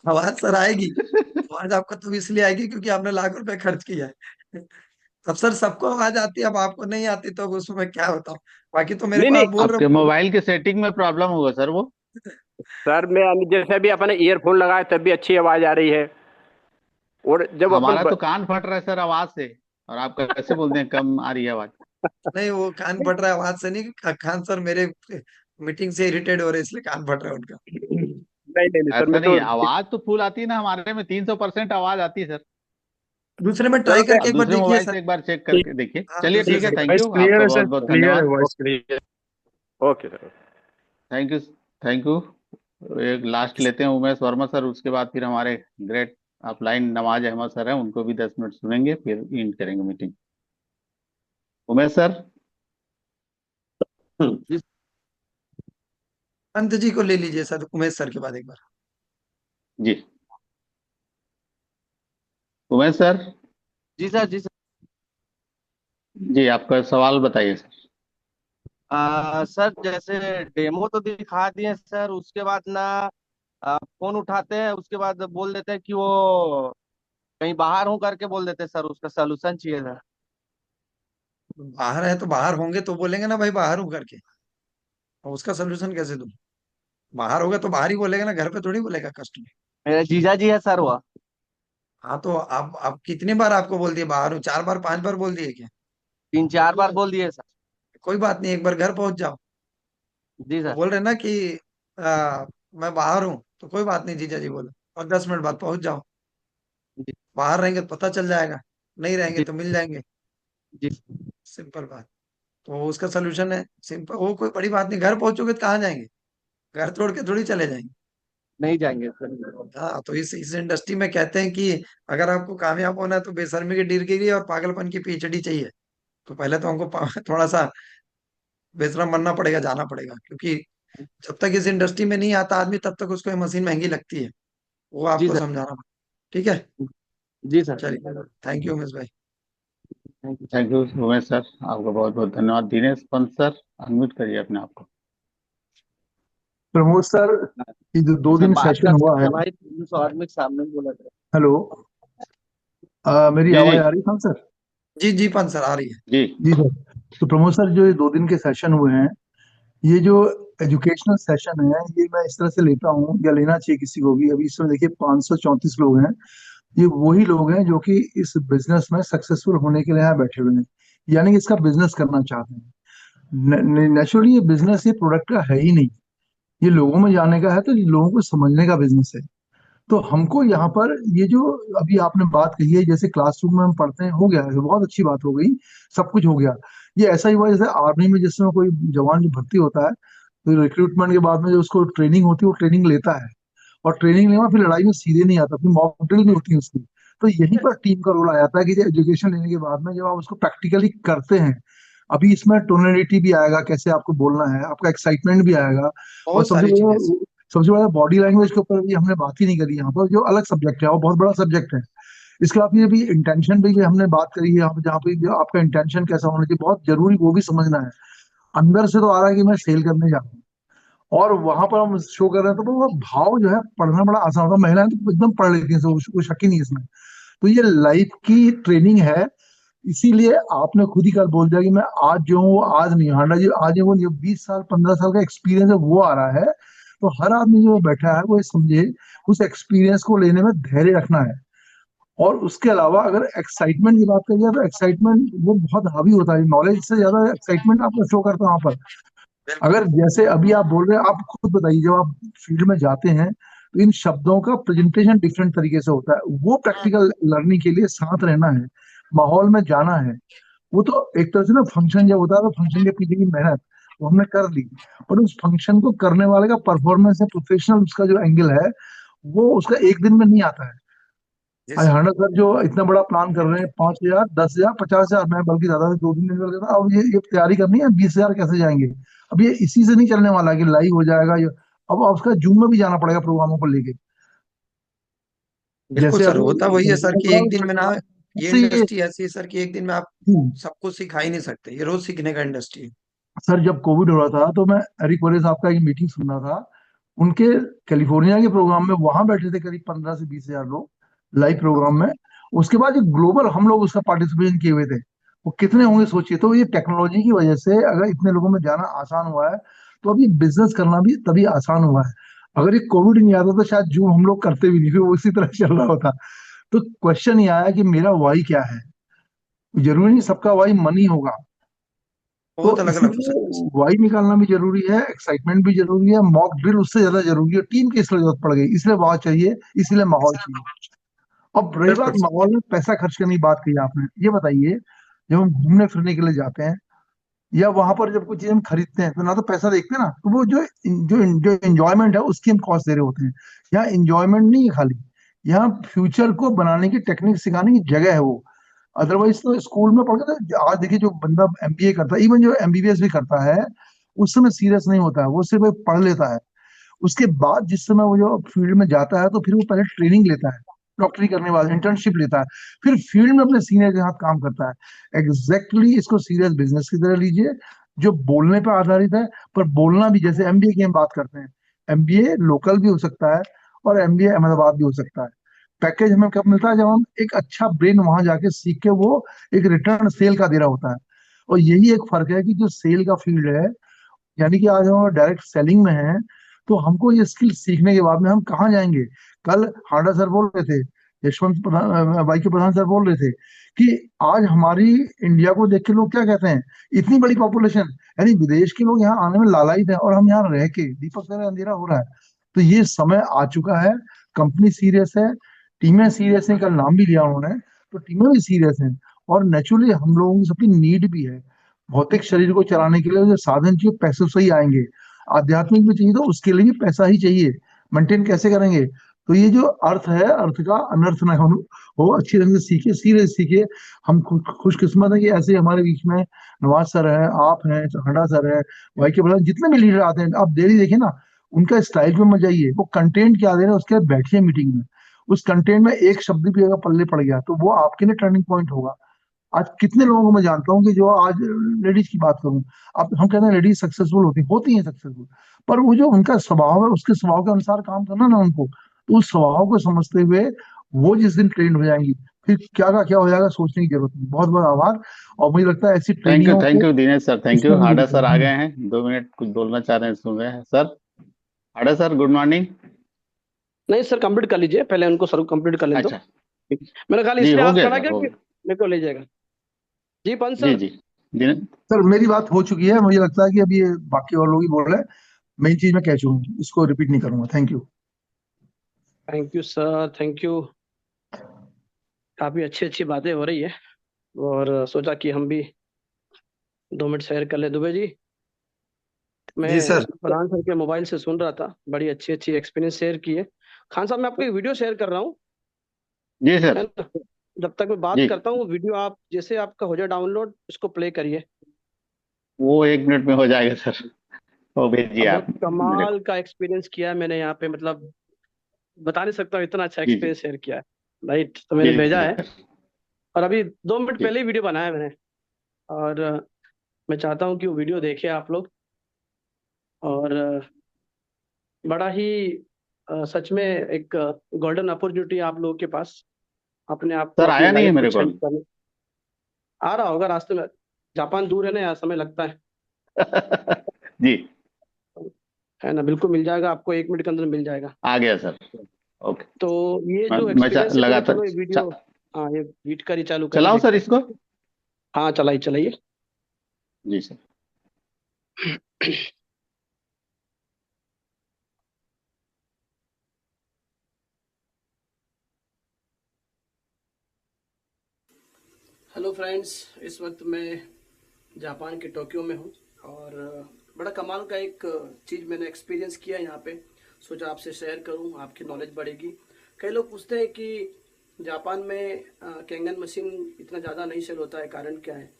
आवाज सर आएगी, आवाज आपको तो इसलिए आएगी क्योंकि आपने 1 लाख रुपए खर्च किया है। अब सर सबको आवाज आती है, अब आपको नहीं आती तो अब उसमें क्या होता हूँ। बाकी तो मेरे नहीं को नहीं आप बोल रहे आपके हो मोबाइल के सेटिंग में प्रॉब्लम होगा सर वो। सर, मैं जैसे अभी अपने ईयरफोन लगाया तब भी अच्छी आवाज आ रही है। और जब हमारा अपन तो कान फट रहा है सर आवाज से, और आप कैसे बोलते हैं कम आ रही है आवाज। नहीं, वो कान फट रहा है आवाज से नहीं, खान सर मेरे मीटिंग से इरिटेट हो रहे हैं, इसलिए कान फट रहा है उनका। नहीं नहीं नहीं सर, ऐसा मैं नहीं तो है, आवाज तो फुल आती है ना, हमारे में 300% आवाज आती है सर। दूसरे में चलो ट्राई करके आप एक बार दूसरे देखिए मोबाइल सर। से एक बार चेक ठीक। करके देखिए। हाँ, चलिए दूसरे ठीक है, से। थैंक वॉइस यू, क्लियर आपका है बहुत सर, बहुत क्लियर है, धन्यवाद। Voice clear. Okay sir. Thank you, thank you. एक लास्ट लेते हैं उमेश वर्मा सर, उसके बाद फिर हमारे great upline Nawaz Ahmad sir हैं, उनको भी 10 मिनट सुनेंगे, फिर एंड करेंगे मीटिंग। उमेश सर। जी अंत जी को ले लीजिए सर, उमेश सर के बाद एक बार। जी उमेश सर। जी सर, जी सर। जी आपका सवाल बताइए सर। सर जैसे डेमो तो दिखा दिए सर, उसके बाद ना फोन उठाते हैं, उसके बाद बोल देते हैं कि वो कहीं बाहर हूँ करके बोल देते हैं सर, उसका सलूशन चाहिए था। बाहर है तो बाहर होंगे तो बोलेंगे ना भाई बाहर हूँ करके, और उसका सोल्यूशन कैसे दूं? बाहर होगा तो बाहर ही बोलेगा ना, घर पे थोड़ी बोलेगा कस्टमर। मेरे जीजा जी है सर वो। हाँ तो आप कितनी बार आपको बोल दिए बाहर हूँ, 4 बार 5 बार बोल दिए क्या? 3-4 बार बोल दिए सर। कोई बात नहीं, एक बार घर पहुंच जाओ। जी वो सर। बोल रहे ना कि मैं बाहर हूँ, तो कोई बात नहीं जीजा जी बोलो, और 10 मिनट बाद पहुंच जाओ। जी बाहर रहेंगे तो पता चल जाएगा, नहीं रहेंगे जी तो मिल जाएंगे। जी। सिंपल बात। तो उसका सोल्यूशन है सिंपल, वो कोई बड़ी बात नहीं, घर पहुंचोगे तो कहाँ जाएंगे? घर तोड़ के थोड़ी चले जाएंगे। नहीं जाएंगे सर। हाँ, तो इस इंडस्ट्री में कहते हैं कि अगर आपको कामयाब होना है तो बेशर्मी की डिग्री और पागलपन की पीएचडी चाहिए। तो पहले तो हमको थोड़ा सा बेशरम बनना पड़ेगा, जाना पड़ेगा, क्योंकि जब तक इस इंडस्ट्री में नहीं आता आदमी तब तक उसको ये मशीन महंगी लगती है। वो जी आपको सर। समझाना पड़ेगा। ठीक है। जी सर। चलिए, थैंक यू उमेश भाई। Thank you sir. Thank you Umesh sir, आपका बहुत बहुत धन्यवाद। दिनेश पंत सर, अनम्यूट करिए अपने आप को। प्रमोद सर, ये जो दो सर दिन बात सेशन कर हुआ सकते है। हैं भाई, पुलिस आर्मी के सामने बोला था। हेलो, मेरी जी जी आवाज आ रही है सर? जी जी पंत सर, आ रही है। जी। जी सर। तो प्रमोद सर, जो ये 2 दिन के सेशन हुए हैं, ये जो एजुकेशनल सेशन है, ये मैं इस तरह से लेता हूँ या लेना चाहिए किसी को भी। अभी इसमें देखिए 534 लोग हैं। ये वही लोग हैं जो कि इस बिजनेस में सक्सेसफुल होने के लिए यहाँ बैठे हुए हैं, यानी कि इसका बिजनेस करना चाहते हैं। नेचुरली ये बिजनेस, ये प्रोडक्ट का है ही नहीं, ये लोगों में जाने का है, तो ये लोगों को समझने का बिजनेस है। तो हमको यहाँ पर ये जो अभी आपने बात कही है, जैसे क्लासरूम में हम पढ़ते हैं, हो गया है, बहुत अच्छी बात हो गई, सब कुछ हो गया। ये ऐसा ही हुआ जैसे आर्मी में, जिसमें कोई जवान जो भर्ती होता है, तो रिक्रूटमेंट के बाद में जो उसको ट्रेनिंग होती है, वो ट्रेनिंग लेता है, और ट्रेनिंग लेना फिर लड़ाई में सीधे नहीं आता, फिर मॉक ड्रिल नहीं होती है उसकी। तो यहीं पर टीम का रोल आ जाता है कि एजुकेशन लेने के बाद में जब आप उसको प्रैक्टिकली करते हैं, अभी इसमें टोनलिटी भी आएगा, कैसे आपको बोलना है, आपका एक्साइटमेंट भी आएगा। और बहुत सारी चीजें। सबसे बड़ा बॉडी लैंग्वेज के ऊपर भी हमने बात ही नहीं करी यहाँ पर, जो अलग सब्जेक्ट है, वो बहुत बड़ा सब्जेक्ट है। इसके बाद ये भी इंटेंशन भी हमने बात करी है यहाँ पे, जहाँ पे जो आपका इंटेंशन कैसा होना चाहिए, बहुत जरूरी, वो भी समझना है। अंदर से तो आ रहा है कि मैं सेल करने जा रहा हूँ, और वहां पर हम शो कर रहे हैं, तो वो भाव जो है पढ़ना बड़ा आसान होता है। महिलाएं तो एकदम पढ़ लेती हैं, वो शक ही नहीं है इसमें। तो ये लाइफ की ट्रेनिंग है। इसीलिए आपने खुद ही कल बोल दिया कि मैं आज जो हूँ आज नहीं, हांडा जी आज वो 20 साल 15 साल का एक्सपीरियंस है वो आ रहा है। तो हर आदमी जो बैठा है वो ये समझे, उस एक्सपीरियंस को लेने में धैर्य रखना है। और उसके अलावा अगर एक्साइटमेंट की बात करिए, तो एक्साइटमेंट वो बहुत हावी होता है, नॉलेज से ज्यादा एक्साइटमेंट आपको शो करता है वहां पर। बिल्कुल। अगर जैसे अभी आप बोल रहे हैं, आप खुद बताइए, जब आप फील्ड में जाते हैं तो इन शब्दों का प्रेजेंटेशन डिफरेंट तरीके से होता है, वो प्रैक्टिकल लर्निंग के लिए साथ रहना है, माहौल में जाना है। वो तो एक तरह से ना, फंक्शन जब होता है तो फंक्शन के पीछे की मेहनत वो हमने कर ली, और उस फंक्शन को करने वाले का परफॉर्मेंस है, प्रोफेशनल उसका जो एंगल है, वो उसका एक दिन में नहीं आता है। जी आज सर। हंड्रेड सर जो इतना बड़ा प्लान कर रहे हैं, 5,000 10,000 50,000, मैं बल्कि ज्यादा से 2 दिन निकल गया था। अब ये तैयारी करनी है, 20,000 कैसे जाएंगे? अब ये इसी से नहीं चलने वाला है कि लाइव हो जाएगा ये। अब उसका जूम में भी जाना पड़ेगा प्रोग्रामों को लेके। बिल्कुल जैसे सर, अभी होता वही है सर कि एक दिन में ना, ये से ये इंडस्ट्री ऐसी है सर कि एक दिन में आप सब कुछ सिखा ही नहीं सकते, ये रोज सीखने का इंडस्ट्री है। सर, जब कोविड हो रहा था तो मैं एरिक वोरे साहब का एक मीटिंग सुन रहा था, उनके कैलिफोर्निया के प्रोग्राम में, वहां बैठे थे करीब 15 से 20 हजार लोग लाइव प्रोग्राम में। उसके बाद जो ग्लोबल हम लोग उसका पार्टिसिपेशन किए हुए थे, वो कितने होंगे सोचिए। तो ये टेक्नोलॉजी की वजह से अगर इतने लोगों में जाना आसान हुआ है, तो अभी बिजनेस करना भी तभी आसान हुआ है। अगर ये कोविड नहीं आता तो शायद जो हम लोग करते भी नहीं, फिर वो उसी तरह चल रहा होता। तो क्वेश्चन ये आया कि मेरा वाई क्या है। जरूरी नहीं सबका वाई मनी होगा, तो बहुत अलग अलग हो सकता है। इसलिए वाई निकालना भी जरूरी है, एक्साइटमेंट भी जरूरी है, मॉक ड्रिल उससे ज्यादा जरूरी है, टीम की इसलिए जरूरत पड़ गई, इसलिए वाह चाहिए, इसलिए माहौल चाहिए। अब रही बात 100%। माहौल में पैसा खर्च करने की बात कही आपने, ये बताइए जब हम घूमने फिरने के लिए जाते हैं या वहां पर जब कुछ चीज हम खरीदते हैं तो ना तो पैसा देखते हैं ना, तो वो जो जो जो एंजॉयमेंट है उसकी हम कॉस्ट दे रहे होते हैं। यहाँ एंजॉयमेंट नहीं है खाली, यहाँ फ्यूचर को बनाने की टेक्निक सिखाने की जगह है वो। अदरवाइज तो स्कूल में पढ़ के तो आज देखिए जो बंदा एमबीए करता है, इवन जो एमबीबीएस भी करता है, उस समय सीरियस नहीं होता है, वो सिर्फ एक पढ़ लेता है। उसके बाद जिस समय वो जो फील्ड में जाता है तो फिर वो पहले ट्रेनिंग लेता है, डॉक्टरी करने बाद इंटर्नशिप लेता है, फिर फील्ड में अपने सीनियर के साथ काम करता है। एग्जैक्टली इसको सीरियस बिजनेस की तरह लीजिए, जो बोलने पर आधारित है, पर बोलना भी जैसे एमबीए की हम बात करते हैं, एमबीए लोकल भी हो सकता है और एमबीए अहमदाबाद भी हो सकता है। पैकेज हमें कब मिलता है, जब हम एक अच्छा ब्रेन वहां जाके सीख के वो एक रिटर्न सेल का दे रहा होता है। और यही एक फर्क है कि जो सेल का फील्ड है, यानी कि आज हम डायरेक्ट सेलिंग में हैं, तो हमको ये स्किल सीखने के बाद में हम कहाँ जाएंगे। कल हांडा सर बोल रहे थे, यशवंत प्रधान वाई के प्रधान सर बोल रहे थे कि आज हमारी इंडिया को देख के लोग क्या कहते हैं, इतनी बड़ी पॉपुलेशन, यानी विदेश के लोग यहाँ आने में लालायित हैं और हम यहाँ रह के दीपक सर अंधेरा हो रहा है। तो ये समय आ चुका है, कंपनी सीरियस है, टीमें सीरियस हैं, कल नाम भी लिया उन्होंने, तो टीमें भी सीरियस हैं। और नेचुरली हम लोगों की सबकी नीड भी है, भौतिक शरीर को चलाने के लिए जो साधन चाहिए पैसे से ही आएंगे, आध्यात्मिक भी चाहिए तो उसके लिए भी पैसा ही चाहिए। मेंटेन कैसे करेंगे, तो ये जो अर्थ है, अर्थ का अनर्थ ना हो अच्छी तरह से सीखे, सीरियस सीखे। हम खुशकिस्मत है कि ऐसे हमारे बीच में नवाज सर है, आप हैं, हड्डा सर है, वाई के प्रधान, जितने भी लीडर आते हैं आप डेली देखिए ना, उनका स्टाइल पे मत जाइए, वो कंटेंट क्या दे रहे हैं उसके बाद बैठिए मीटिंग में, उस कंटेंट में एक शब्द भी अगर पल्ले पड़ गया तो वो आपके लिए टर्निंग पॉइंट होगा। आज कितने लोगों को मैं जानता हूँ कि जो आज लेडीज की बात करूं, अब हम कहते हैं लेडीज सक्सेसफुल होती हैं सक्सेसफुल, पर वो जो उनका स्वभाव है उसके स्वभाव के अनुसार काम करना ना उनको, तो उस स्वभाव को समझते हुए वो जिस दिन ट्रेंड हो जाएंगी, फिर क्या का क्या हो जाएगा सोचने की जरूरत नहीं। बहुत बहुत आभार, और मुझे लगता है ऐसी ट्रेनिंगों थैंक को यू दिनेश सर, थैंक इसमें यू। भी हाडा जरूरत है। सर आ गए हैं, 2 मिनट कुछ बोलना चाह रहे हैं, सुन रहे हैं सर। हाडा सर, गुड मॉर्निंग। नहीं सर, कंप्लीट कर लीजिए, पहले उनको सर कंप्लीट कर लें तो। अच्छा मैंने खाली जी, इसलिए हो हाथ गया खड़ा सर, किया हो कि गया। मेरे को ले जाएगा। जी पंच जी सर। जी दिनेश। सर मेरी बात हो चुकी है, मुझे लगता है कि अभी ये बाकी और लोग ही बोल रहे हैं, मेन चीज मैं कह चुका हूँ, इसको रिपीट नहीं करूंगा। Thank you. Thank you sir, thank you. काफी अच्छी अच्छी बातें हो रही है, और सोचा कि हम भी 2 मिनट शेयर कर ले। दुबे जी, जी मैं सर। प्रधान सर के मोबाइल से सुन रहा था, बड़ी अच्छी अच्छी एक्सपीरियंस शेयर की है। खान साहब, मैं आपको एक वीडियो शेयर कर रहा हूँ, जी सर। है ना। जब तक मैं बात जी, करता हूँ, वो वीडियो आप जैसे आपका हो जाए डाउनलोड, उसको प्ले करिए। वो 1 मिनट में हो जाएगा सर, वो भेजिए अब बहुत आप मेरे को। कमाल का एक्सपीरियंस किया है मैंने यहाँ पे, मतलब बता नहीं सकता हूँ, इतना अच्छा जी जी एक्सपीरियंस शेयर किया है। राइट, तो मैंने जी भेजा है, सर। और अभी 2 मिनट जी पहले ही वीडियो बनाया मैंने। और मैं चाहता हूँ कि वो वीडियो देखें आप लोग, और बड़ा ही सच में एक गोल्डन अपॉर्चुनिटी आप लोगों के पास, अपने आप को, सर, अपनी आया नहीं है लाइफ को मेरे को। चेंज करने। आ रहा होगा रास्ते में, जापान दूर है ना, यहाँ समय लगता जी, है ना। बिल्कुल मिल जाएगा आपको, 1 मिनट के अंदर मिल जाएगा। आ गया सर। ओके। तो ये मैं जो मैं एक्सपीरियंस है, मुझे लगातार चलो ये वीडियो, हाँ ये बीट कर ही चालू करिए, चलाऊं सर देखते हैं। इसको। हाँ चलाइए चलाइए। जी सर। हेलो फ्रेंड्स, इस वक्त मैं जापान के टोक्यो में हूँ, और बड़ा कमाल का एक चीज़ मैंने एक्सपीरियंस किया यहाँ पे, सोचा आपसे शेयर करूँ, आपकी नॉलेज बढ़ेगी। कई लोग पूछते हैं कि जापान में कैंगन मशीन इतना ज़्यादा नहीं सेल होता है, कारण क्या है।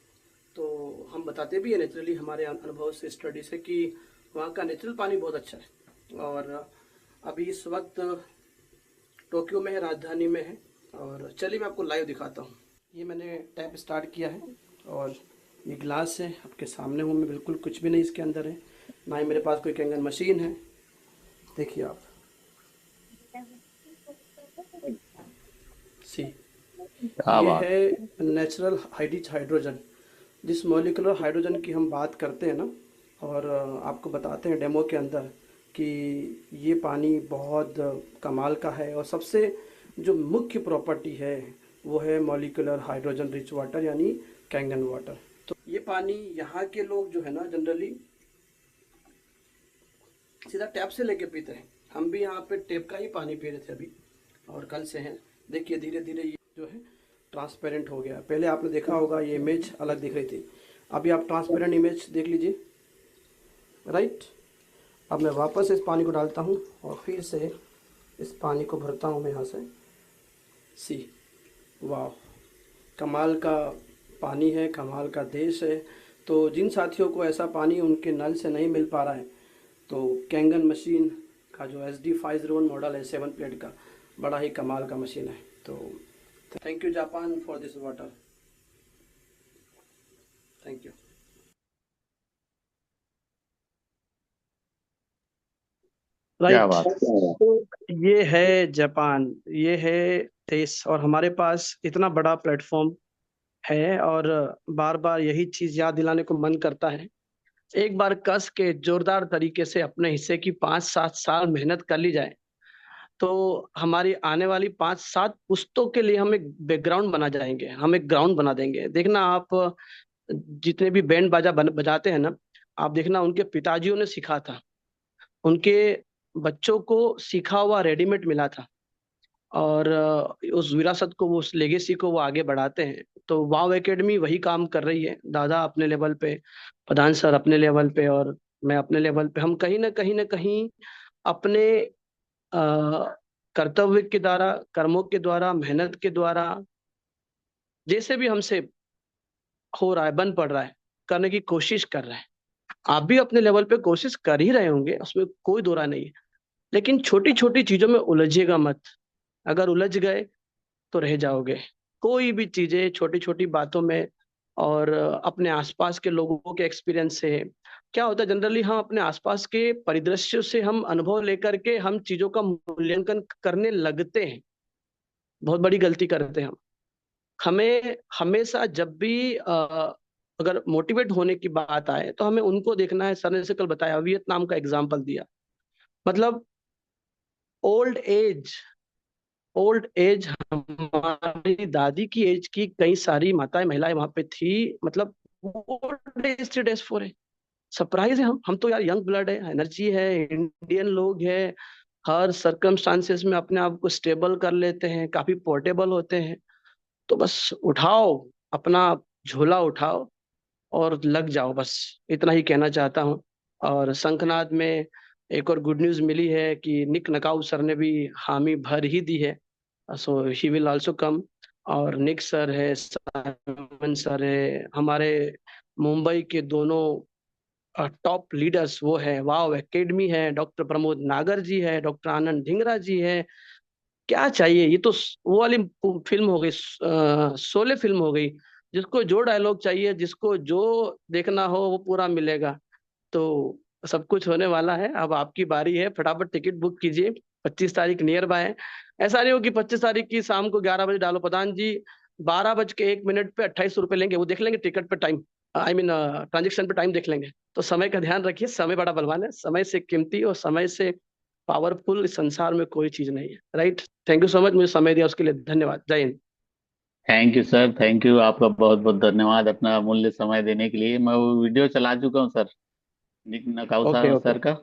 तो हम बताते भी हैं नेचुरली, हमारे अनुभव से, स्टडी से, कि वहाँ का नेचुरल पानी बहुत अच्छा है। और अभी इस वक्त टोक्यो में है, राजधानी में है। और चलिए मैं आपको लाइव दिखाता हूँ। ये मैंने टैप स्टार्ट किया है, और ये ग्लास है आपके सामने हूँ मैं, बिल्कुल कुछ भी नहीं इसके अंदर है, ना ही मेरे पास कोई कैंगन मशीन है। देखिए आप, सी, क्या ये बात। है नेचुरल हाइड्रोजन। जिस मॉलिक्यूलर हाइड्रोजन की हम बात करते हैं ना, और आपको बताते हैं डेमो के अंदर कि ये पानी बहुत कमाल का है। और सबसे जो मुख्य प्रॉपर्टी है वो है मॉलिक्यूलर हाइड्रोजन रिच वाटर यानी कैंगन वाटर। तो ये पानी यहाँ के लोग जो है ना जनरली सीधा टैप से लेके पीते हैं। हम भी यहाँ पे टैप का ही पानी पी रहे थे अभी, और कल से हैं। देखिए धीरे धीरे ये जो है ट्रांसपेरेंट हो गया। पहले आपने देखा होगा ये इमेज अलग दिख रही थी, अभी आप ट्रांसपेरेंट इमेज देख लीजिए, राइट। अब मैं वापस इस पानी को डालता हूँ और फिर से इस पानी को भरता हूँ मैं यहाँ से। सी वाह, कमाल का पानी है, कमाल का देश है। तो जिन साथियों को ऐसा पानी उनके नल से नहीं मिल पा रहा है, तो कैंगन मशीन का जो SD501 मॉडल है 7 प्लेट का, बड़ा ही कमाल का मशीन है। तो thank you Japan for this water, thank you. क्या राइट, बात है। तो ये है जापान, ये है देश, और हमारे पास इतना बड़ा प्लेटफॉर्म है, और बार बार यही चीज याद दिलाने को मन करता है। एक बार कस के जोरदार तरीके से अपने हिस्से की 5-7 साल मेहनत कर ली जाए, तो हमारी आने वाली 5-7 पुश्तों के लिए हम एक बैकग्राउंड बना जाएंगे, हम एक ग्राउंड बना देंगे। देखना आप जितने भी बैंड बाजा बजाते हैं ना, आप देखना उनके पिताजियों ने सिखा था, उनके बच्चों को सीखा हुआ रेडीमेड मिला था, और उस विरासत को, उस लेगेसी को वो आगे बढ़ाते हैं। तो वाव एकेडमी वही काम कर रही है। दादा अपने लेवल पे, प्रधान सर अपने लेवल पे, और मैं अपने लेवल पे, हम कहीं ना कहीं अपने कर्तव्य के द्वारा, कर्मों के द्वारा, मेहनत के द्वारा, जैसे भी हमसे हो रहा है, बन पड़ रहा है, करने की कोशिश कर रहे हैं। आप भी अपने लेवल पे कोशिश कर ही रहे होंगे, उसमें कोई दो राय नहीं है। लेकिन छोटी छोटी चीजों में उलझिएगा मत, अगर उलझ गए तो रह जाओगे। कोई भी चीजें छोटी छोटी बातों में, और अपने आसपास के लोगों के एक्सपीरियंस से क्या होता है, जनरली हम अपने आसपास के परिदृश्यों से हम अनुभव लेकर के हम चीजों का मूल्यांकन करने लगते हैं। बहुत बड़ी गलती करते हैं हम। हमें हमेशा जब भी अगर मोटिवेट होने की बात आए तो हमें उनको देखना है। सर ने जैसे कल बताया, वियतनाम का एग्जाम्पल दिया, मतलब ओल्ड एज, ओल्ड एज, हमारी दादी की एज की कई सारी माताएं, महिलाएं वहां पे थी, मतलब ओल्ड एज से डेस्क फॉर है। सरप्राइज है, हम तो यार यंग ब्लड है, एनर्जी है, इंडियन लोग है, हर सर्कमस्टांसेस में अपने आप को स्टेबल कर लेते हैं, काफी पोर्टेबल होते हैं। तो बस उठाओ अपना झोला, उठाओ और लग जाओ, बस इतना ही कहना चाहता हूँ। और शंखनाद में एक और गुड न्यूज मिली है कि निक नकाउ सर ने भी हामी भर ही दी है, सो ही विल आल्सो कम। और निक सर है, साइमन सर है, हमारे मुंबई के दोनों टॉप लीडर्स वो है, वाव एकेडमी है, डॉक्टर प्रमोद नागर जी है, डॉक्टर आनंद ढिंगरा जी है। क्या चाहिए, ये तो वो वाली फिल्म हो गई, शोले फिल्म हो गई, जिसको जो डायलॉग चाहिए, जिसको जो देखना हो वो पूरा मिलेगा। तो सब कुछ होने वाला है, अब आपकी बारी है, फटाफट टिकट बुक कीजिए। 25 तारीख नियर बाय है। ऐसा नहीं हो कि 25 तारीख की शाम को 11 बजे डालो, प्रधान जी 12 बज के 1 मिनट पे 28 रुपये लेंगे, वो देख लेंगे टिकट पे टाइम, आई मीन ट्रांजेक्शन पे टाइम देख लेंगे। तो समय का ध्यान रखिए, समय बड़ा बलवान है, समय से कीमती और समय से पावरफुल इस संसार में कोई चीज नहीं है, right. Thank you so much, मुझे समय दिया उसके लिए धन्यवाद। जय Hind. Thank you sir, thank you, आपका बहुत बहुत धन्यवाद अपना अमूल्य समय देने के लिए। मैं वो वीडियो चला चुका हूँ सर, निक ओके नकाउसा ओके, सर का,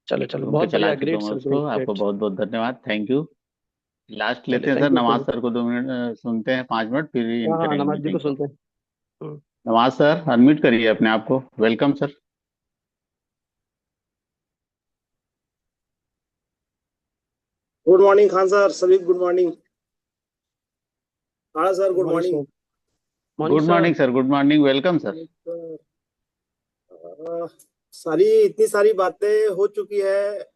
चलो चलो, उनको बहुत चला बढ़िया, चुका ग्रेट हूँ मैं सर, उसको। ग्रेट आपको ग्रेट। बहुत बहुत धन्यवाद, थैंक यू। लास्ट लेते चलिए, हैं sir, thank you so Nawaz much. Sir को 2 मिनट सुनते हैं, 5 मिनट, फिर इन हाँ हाँ, करेंगे नमाज जी को मीटिंग को। सुनते हैं। हम्म। नवाज सर अनम्यूट करिए अपने आप को, welcome sir. Good morning Khan sir, सभी गुड मॉर्निंग। हाँ sir, good morning morning. Sir, morning good sir. Morning sir, good morning, welcome sir. सारी इतनी सारी बातें हो चुकी है,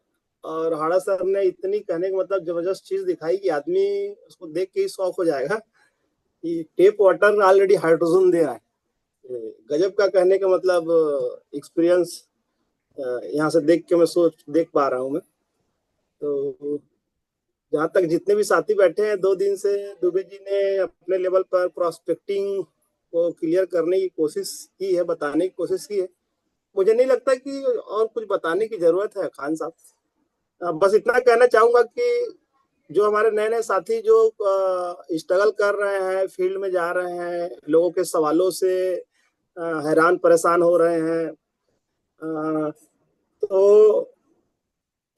और हाड़ा सर ने इतनी कहने का मतलब जबरदस्त चीज दिखाई कि आदमी उसको देख के ही शौक हो जाएगा कि टेप वाटर ऑलरेडी हाइड्रोजन दे रहा है। गजब का कहने का मतलब एक्सपीरियंस यहाँ से देख के मैं सोच देख पा रहा हूँ मैं। तो जहाँ तक जितने भी साथी बैठे हैं, 2 दिन से दुबे जी ने अपने लेवल पर प्रोस्पेक्टिंग को क्लियर करने की कोशिश की है, बताने की कोशिश की है। मुझे नहीं लगता कि और कुछ बताने की जरूरत है खान साहब। बस इतना कहना चाहूंगा कि जो हमारे नए नए साथी जो स्ट्रगल कर रहे हैं, फील्ड में जा रहे हैं, लोगों के सवालों से हैरान परेशान हो रहे हैं, तो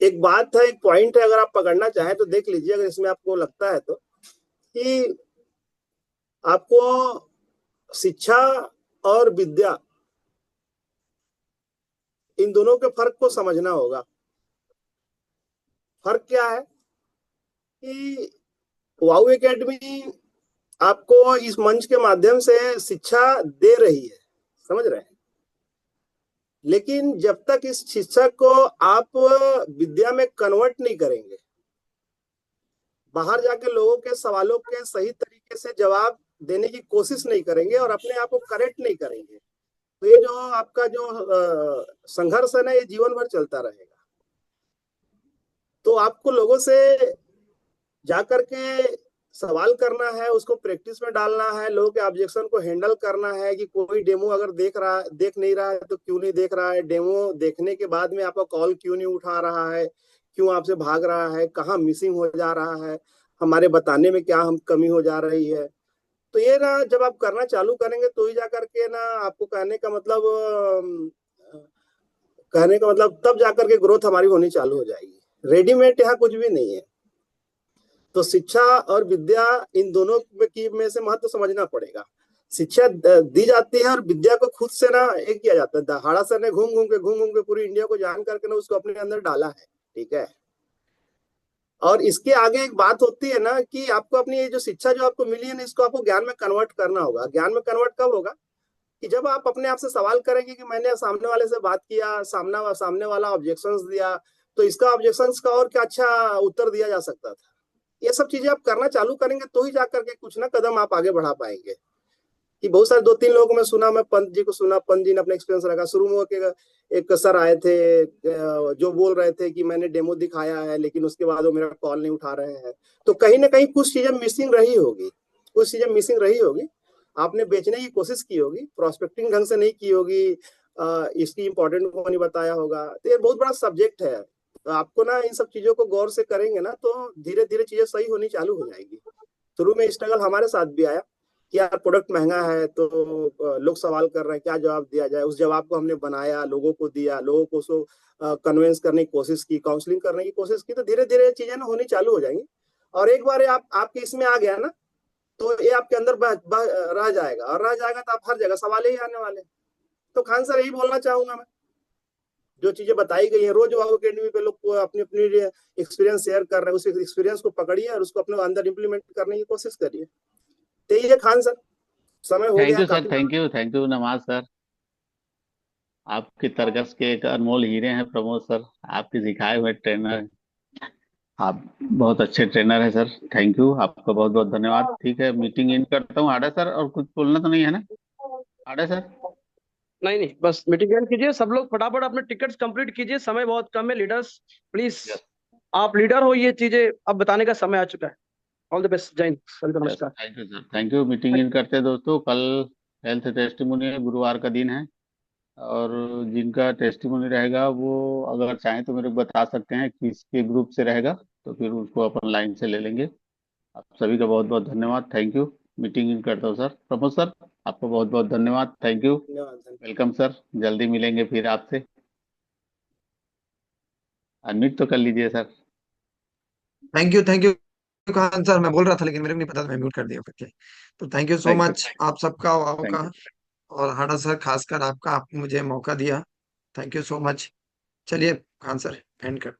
एक बात है, एक पॉइंट है, अगर आप पकड़ना चाहें तो देख लीजिए, अगर इसमें आपको लगता है तो, कि आपको शिक्षा और विद्या, इन दोनों के फर्क को समझना होगा। फर्क क्या है कि वाउ एकेडमी आपको इस मंच के माध्यम से शिक्षा दे रही है, समझ रहे हैं, लेकिन जब तक इस शिक्षा को आप विद्या में कन्वर्ट नहीं करेंगे, बाहर जाके लोगों के सवालों के सही तरीके से जवाब देने की कोशिश नहीं करेंगे और अपने आप को करेक्ट नहीं करेंगे, तो ये जो आपका जो संघर्ष है ना, ये जीवन भर चलता रहेगा। तो आपको लोगों से जाकर के सवाल करना है, उसको प्रैक्टिस में डालना है, लोगों के ऑब्जेक्शन को हैंडल करना है कि कोई डेमो अगर देख नहीं रहा है तो क्यों नहीं देख रहा है, डेमो देखने के बाद में आपका कॉल क्यों नहीं उठा रहा है, क्यों आपसे भाग रहा है, कहाँ मिसिंग हो जा रहा है, हमारे बताने में क्या हम कमी हो जा रही है। तो ये ना जब आप करना चालू करेंगे तो ही जा करके ना आपको कहने का मतलब तब जाकर के ग्रोथ हमारी होनी चालू हो जाएगी। रेडीमेड यहाँ कुछ भी नहीं है। तो शिक्षा और विद्या, इन दोनों में से महत्व समझना पड़ेगा। शिक्षा दी जाती है और विद्या को खुद से ना एक किया जाता है। हाड़ा सर ने घूम घूम के पूरी इंडिया को जान करके ना उसको अपने अंदर डाला है, ठीक है। और इसके आगे एक बात होती है ना कि आपको अपनी ये जो शिक्षा जो आपको मिली है ना, इसको आपको ज्ञान में कन्वर्ट करना होगा। ज्ञान में कन्वर्ट कब होगा? कि जब आप अपने आप से सवाल करेंगे कि मैंने सामने वाले से बात किया, सामने वाला ऑब्जेक्शंस दिया, तो इसका ऑब्जेक्शंस का और क्या अच्छा उत्तर दिया जा सकता था। ये सब चीजें आप करना चालू करेंगे तो ही जाकर के कुछ ना कदम आप आगे बढ़ा पाएंगे। कि बहुत सारे 2-3 लोगों में सुना, मैं पंत जी को सुना, पंत जी ने अपना एक्सपीरियंस रखा। शुरू में एक सर आए थे जो बोल रहे थे कि मैंने डेमो दिखाया है, लेकिन उसके बाद वो मेरा कॉल नहीं उठा रहे हैं। तो कहीं ना कहीं कुछ चीजें मिसिंग रही होगी, आपने बेचने की कोशिश की होगी, प्रोस्पेक्टिंग ढंग से नहीं की होगी, इसकी इंपॉर्टेंट को नहीं बताया होगा। तो ये बहुत बड़ा सब्जेक्ट है। तो आपको ना इन सब चीजों को गौर से करेंगे ना तो धीरे धीरे चीजें सही होनी चालू हो जाएगी। शुरू में स्ट्रगल हमारे साथ भी आया कि यार प्रोडक्ट महंगा है, तो लोग सवाल कर रहे हैं क्या जवाब दिया जाए। उस जवाब को हमने बनाया, लोगों को दिया, लोगों को उसको कन्विंस करने की कोशिश की, काउंसलिंग करने की कोशिश की। तो धीरे धीरे चीजें ना होनी चालू हो जाएंगी। और एक बार आपके इसमें आ गया ना, तो ये आपके अंदर रह जाएगा, और रह जाएगा तो आप हर जगह सवाल ही आने वाले। तो खान सर यही बोलना चाहूंगा मैं, जो चीजें बताई गई है, रोज वाउ एकेडमी पे लोग अपनी अपनी एक्सपीरियंस शेयर कर रहे हैं, उस एक्सपीरियंस को पकड़िए और उसको अपने अंदर इंप्लीमेंट करने की कोशिश करिए। तो ये खान सर, समय हो थैंक गया यू सर, काफी। Thank you Nawaz sir. आपके तरगस के एक अनमोल हीरे हैं प्रमोद सर, आपके सिखाए हुए ट्रेनर हैं। आप बहुत अच्छे ट्रेनर हैं सर, थैंक यू, आपका बहुत बहुत धन्यवाद। ठीक है, मीटिंग इन करता हूँ। आड़ा सर, और कुछ बोलना तो नहीं है ना आड़ा सर? नहीं नहीं, बस मीटिंग एंड कीजिए। सब लोग फटाफट अपने टिकट्स कंप्लीट कीजिए, समय बहुत कम है। लीडर्स प्लीज, यस आप लीडर हो, ये चीजें अब बताने का समय आ चुका है। ऑल द बेस्ट, जय हिंद, वेलकम, यस, नमस्कार। Thank you sir, thank you. Meeting in करते हैं दोस्तों। कल हेल्थ टेस्टिमोनी है, गुरुवार का दिन है, और जिनका टेस्टिमोनी रहेगा वो अगर चाहें तो मेरे को बता सकते हैं किसके ग्रुप से रहेगा, तो फिर उसको अपन लाइन से ले लेंगे। आप सभी का बहुत बहुत धन्यवाद, थैंक यू। मीटिंग इन करता हूँ सर। प्रमोद सर, आपको बहुत बहुत धन्यवाद, थैंक यू, धन्यवाद। Welcome sir. जल्दी मिलेंगे फिर आपसे। अनम्यूट तो कर लीजिए sir. Thank you Khan sir. मैं बोल रहा था लेकिन मेरे को नहीं पता था, मैं म्यूट कर दिया फिर के। तो thank you so thank you, much आप सबका, वाओ थैंक का, यू। और हाड़ा सर खासकर आपका, आपने मुझे मौका दिया। Thank you so much. चलिए खान सर, एंड करते हैं।